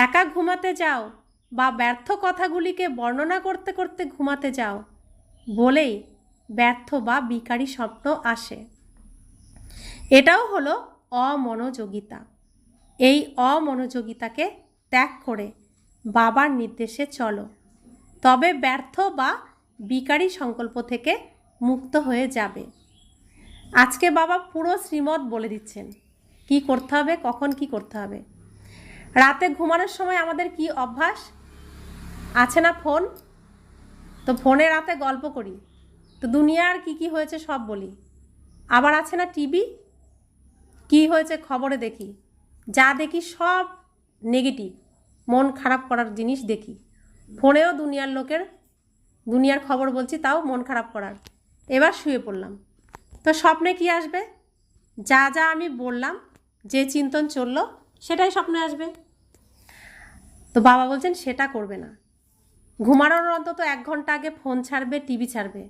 একা ঘুমাতে যাও বা ব্যর্থ কথাগুলিকে বর্ণনা করতে করতে ঘুমাতে যাও বলেই ব্যর্থ বা বিকারী স্বপ্ন আসে। এটাও হলো অমনোযোগিতা। এই অমনোযোগিতাকে ত্যাগ করে বাবার নির্দেশে চলো, তবে ব্যর্থ বা বিকারী সংকল্প থেকে মুক্ত হয়ে যাবে। আজকে বাবা পুরো শ্রীমত বলে দিচ্ছেন, কি করতে হবে, কখন কি করতে হবে। রাতে ঘুমানোর সময় আমাদের কি অভ্যাস আছে না? ফোন। তো ফোনে রাতে গল্প করি, তো দুনিয়ার কি কি হয়েছে সব বলি। আবার আছে না টিভি, কি হয়েছে খবরে দেখি, যা দেখি সব নেগেটিভ, মন খারাপ করার জিনিস দেখি। ফোনেও দুনিয়ার লোকের, দুনিয়ার খবর বলছি, তাও মন খারাপ করার। এবার শুয়ে পড়লাম, তো স্বপ্নে কি আসবে? যা যা আমি বললাম, যে চিন্তন চললো সেটাই স্বপ্নে আসবে। তো বাবা বলছেন সেটা করবে না। ঘুমানোর অন্তত 1 ঘন্টা আগে ফোন ছাড়বে, টিভি ছাড়বে।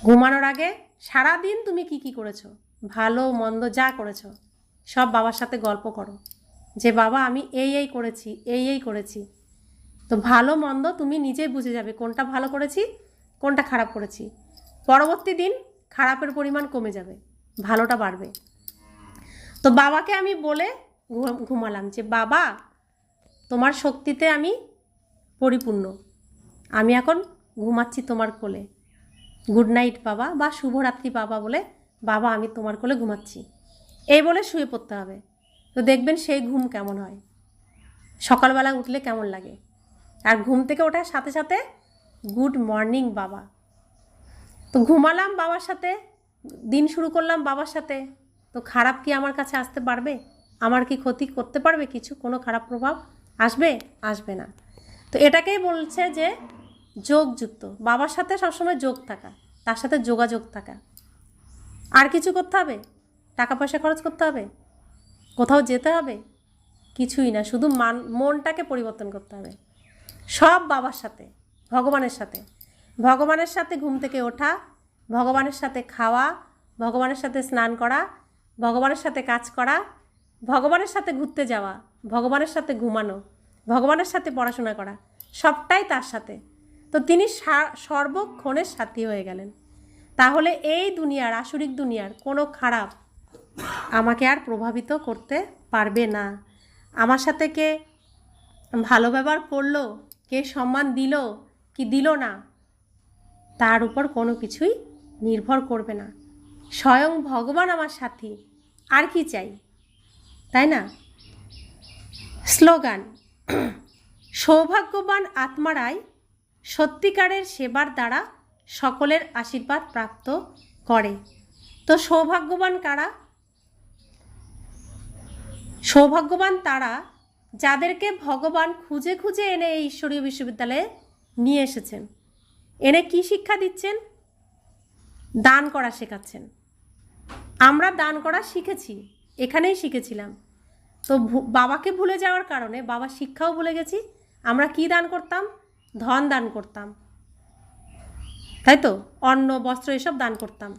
ঘুমানোর আগে সারাদিন তুমি কি কি করেছো, ভালো মন্দ যা করেছো সব বাবার সাথে গল্প করো, যে বাবা আমি এই এই করেছি, এই এই করেছি। তো ভালো মন্দ তুমি নিজেই বুঝে যাবে কোনটা ভালো করেছি, কোনটা খারাপ করেছি। পরবর্তী দিন খারাপের পরিমাণ কমে যাবে, ভালোটা বাড়বে। তো বাবাকে আমি বলে ঘুমালাম যে বাবা তোমার শক্তিতে আমি পরিপূর্ণ, আমি এখন ঘুমাচ্ছি তোমার কোলে, গুড নাইট বাবা বা শুভরাত্রি বাবা বলে, বাবা আমি তোমার কোলে ঘুমাচ্ছি, এই বলে শুয়ে পড়তে হবে। তো দেখবেন সেই ঘুম কেমন হয়, সকালবেলা উঠলে কেমন লাগে। আর ঘুম থেকে ওঠার সাথে সাথে গুড মর্নিং বাবা। তো ঘুমালাম বাবার সাথে, দিন শুরু করলাম বাবার সাথে। তো খারাপ কি আমার কাছে আসতে পারবে? আমার কি ক্ষতি করতে পারবে কিছু? কোনো খারাপ প্রভাব আসবে? আসবে না। তো এটাকেই বলছে যে যোগযুক্ত, বাবার সাথে সবসময় যোগ থাকা, তার সাথে যোগাযোগ থাকা। আর কিছু করতে হবে? টাকা পয়সা খরচ করতে হবে? কোথাও যেতে হবে? কিছুই না, শুধু মনটাকে পরিবর্তন করতে হবে। সব বাবার সাথে, ভগবানের সাথে। ভগবানের সাথে ঘুম থেকে ওঠা, ভগবানের সাথে খাওয়া, ভগবানের সাথে স্নান করা, ভগবানের সাথে কাজ করা, ভগবানের সাথে ঘুরতে যাওয়া, ভগবানের সাথে ঘুমানো, ভগবানের সাথে পড়াশোনা করা, সবটাই তার সাথে। তো তিনি সর্বক্ষণের সাথী হয়ে গেলেন। তাহলে এই দুনিয়ার, আসরিক দুনিয়ার কোনো খারাপ আমাকে আর প্রভাবিত করতে পারবে না। আমার সাথে কে ভালো ব্যবহার করলো, কে সম্মান দিল কি দিল না, তার উপর কোনো কিছুই নির্ভর করবে না। স্বয়ং ভগবান আমার সাথী, আর কি চাই, তাই না? স্লোগান, সৌভাগ্যবান আত্মারাই সত্যিকারের সেবার দ্বারা সকলের আশীর্বাদ প্রাপ্ত করে। তো সৌভাগ্যবান কারা? সৌভাগ্যবান তারা যাদেরকে ভগবান খুঁজে খুঁজে এনে এই ঈশ্বরীয় বিশ্ববিদ্যালয়ে নিয়ে এসেছেন। এনে কি শিক্ষা দিচ্ছেন? দান করা শেখাচ্ছেন। আমরা দান করা শিখেছি, এখানেই শিখেছিলাম। তো বাবাকে ভুলে যাওয়ার কারণে বাবার শিক্ষাও ভুলে গেছি। আমরা কি দান করতাম? ধন দান করতাম, তাই তো, অন্ন বস্ত্র এসব দান করতাম।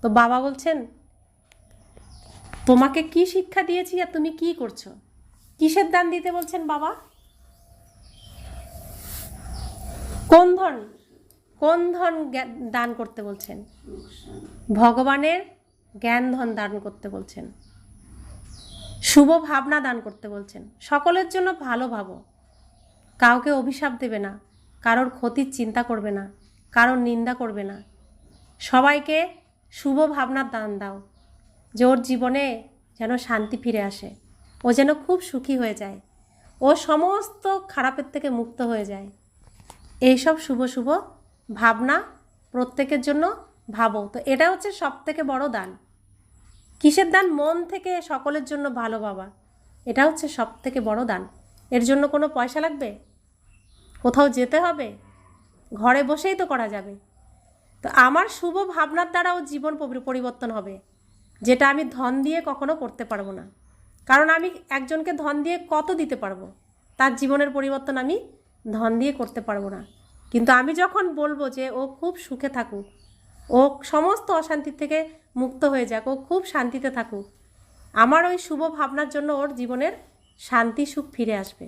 তো বাবা বলছেন, তোমাকে কি শিক্ষা দিয়েছি আর তুমি কি করছো? কিসের দান দিতে বলছেন বাবা? কোন ধন দান করতে বলছেন? ভগবানের জ্ঞান ধন দান করতে বলছেন, শুভ ভাবনা দান করতে বলছেন। সকলের জন্য ভালো ভাবো, কাউকে অভিশাপ দেবে না, কারোর ক্ষতির চিন্তা করবে না, কারোর নিন্দা করবে না। সবাইকে শুভ ভাবনার দান দাও, যে ওর জীবনে যেন শান্তি ফিরে আসে, ও যেন খুব সুখী হয়ে যায়, ও সমস্ত খারাপের থেকে মুক্ত হয়ে যায়। এইসব শুভ শুভ ভাবনা প্রত্যেকের জন্য ভাবো। তো এটা হচ্ছে সব থেকে বড় দান। কিসের দান? মন থেকে সকলের জন্য ভালো ভাবা, এটা হচ্ছে সব থেকে বড় দান। এর জন্য কোনো পয়সা লাগবে? কোথাও যেতে হবে? ঘরে বসেই তো করা যাবে। তো আমার শুভ ভাবনার দ্বারাও জীবন পরিবর্তন হবে, যেটা আমি ধন দিয়ে কখনো করতে পারবো না। কারণ আমি একজনকে ধন দিয়ে কত দিতে পারবো? তার জীবনের পরিবর্তন আমি ধন দিয়ে করতে পারবো না। কিন্তু আমি যখন বলবো যে ও খুব সুখে থাকুক, ও সমস্ত অশান্তি থেকে মুক্ত হয়ে যাক, ও খুব শান্তিতে থাকুক, আমার ওই শুভ ভাবনার জন্য ওর জীবনের শান্তি সুখ ফিরে আসবে।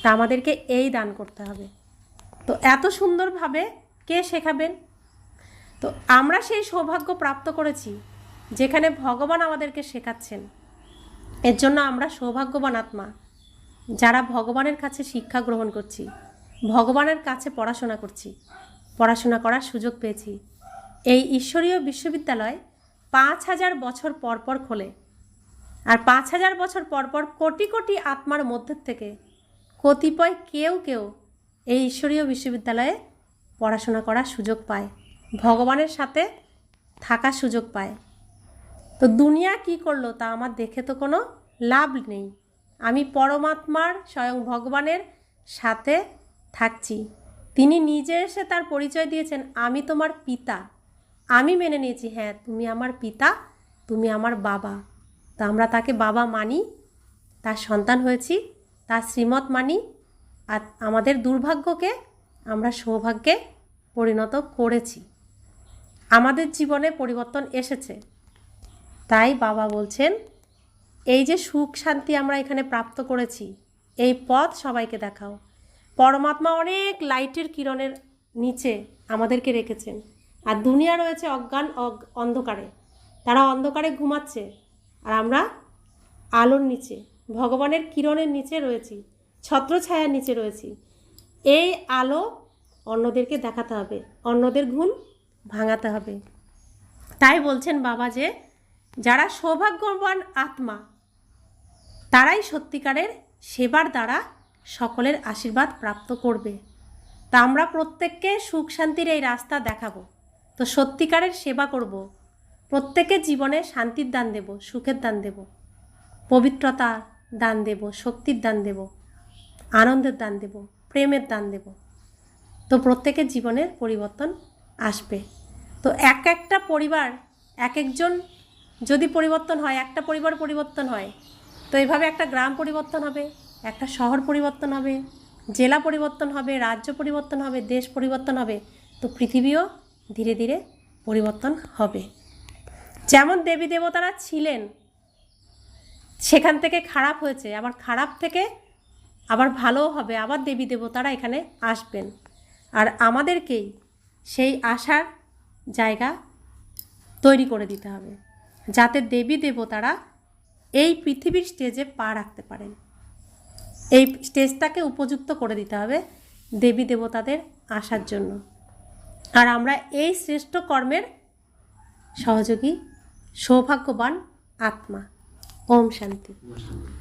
তা আমাদেরকে এই দান করতে হবে। তো এত সুন্দরভাবে কে শেখাবেন? তো আমরা সেই সৌভাগ্য প্রাপ্ত করেছি যেখানে ভগবান আমাদেরকে শেখাচ্ছেন। এর জন্য আমরা সৌভাগ্যবান আত্মা, যারা ভগবানের কাছে শিক্ষা গ্রহণ করছি, ভগবানের কাছে পড়াশোনা করছি, পড়াশোনা করার সুযোগ পেয়েছি। এই ঈশ্বরীয় বিশ্ববিদ্যালয় 5000 বছর পর পর খোলে, আর 5000 বছর পর পর কোটি কোটি আত্মার মধ্যে থেকে কতিপয় কেউ এই ঈশ্বরীয় বিশ্ববিদ্যালয়ে পড়াশোনা করার সুযোগ পায়, ভগবানের সাথে থাকার সুযোগ পায়। তো দুনিয়া কি করলো তা আমার দেখে তো কোনো লাভ নেই। আমি পরমাত্মার স্বয়ং ভগবানের সাথে থাকছি। তিনি নিজে এসে তার পরিচয় দিয়েছেন, আমি তোমার পিতা। আমি মেনে নিয়েছি, হ্যাঁ তুমি আমার পিতা, তুমি আমার বাবা। তা আমরা তাকে বাবা মানি, তার সন্তান হয়েছি, তার শ্রীমত মানি। আর আমাদের দুর্ভাগ্যকে আমরা সৌভাগ্যে পরিণত করেছি, আমাদের জীবনে পরিবর্তন এসেছে। তাই বাবা বলছেন, এই যে সুখ শান্তি আমরা এখানে প্রাপ্ত করেছি, এই পথ সবাইকে দেখাও। পরমাত্মা অনেক লাইটের কিরণের নিচে আমাদেরকে রেখেছেন, আর দুনিয়া রয়েছে অজ্ঞান অন্ধকারে। তারা অন্ধকারে ঘুমাচ্ছে, আর আমরা আলোর নিচে, ভগবানের কিরণের নিচে রয়েছি, ছত্রছায়ার নিচে রয়েছি। এই আলো অন্যদেরকে দেখাতে হবে, অন্যদের ঘুম ভাঙাতে হবে। তাই বলছেন বাবা যে যারা সৌভাগ্যবান আত্মা, তারাই সত্যিকারের সেবার দ্বারা সকলের আশীর্বাদ প্রাপ্ত করবে। তা আমরা প্রত্যেককে সুখ শান্তির এই রাস্তা দেখাবো। তো সত্যিকারের সেবা করব, প্রত্যেকের জীবনে শান্তির দান দেব, সুখের দান দেব, পবিত্রতা দান দেব, শক্তির দান দেব, আনন্দের দান দেব, প্রেমের দান দেব। তো প্রত্যেকের জীবনের পরিবর্তন আসবে। তো একটা পরিবার, একজন যদি পরিবর্তন হয়, একটা পরিবার পরিবর্তন হয়, তো এইভাবে একটা গ্রাম পরিবর্তন হবে, একটা শহর পরিবর্তন হবে, জেলা পরিবর্তন হবে, রাজ্য পরিবর্তন হবে, দেশ পরিবর্তন হবে। তো পৃথিবীও ধীরে ধীরে পরিবর্তন হবে। যেমন দেবী দেবতারা ছিলেন, সেখান থেকে খারাপ হয়েছে, আবার খারাপ থেকে আবার ভালোও হবে, আবার দেবী দেবতারা এখানে আসবেন। আর আমাদেরকেই সেই আশার জায়গা তৈরি করে দিতে হবে, যাতে দেবী দেবতারা এই পৃথিবীর স্টেজে পা রাখতে পারেন। এই স্টেজটাকে উপযুক্ত করে দিতে হবে দেবী দেবতাদের আসার জন্য। আর আমরা এই শ্রেষ্ঠ কর্মের সহযোগী, সৌভাগ্যবান আত্মা। ওম শান্তি। শান্তি।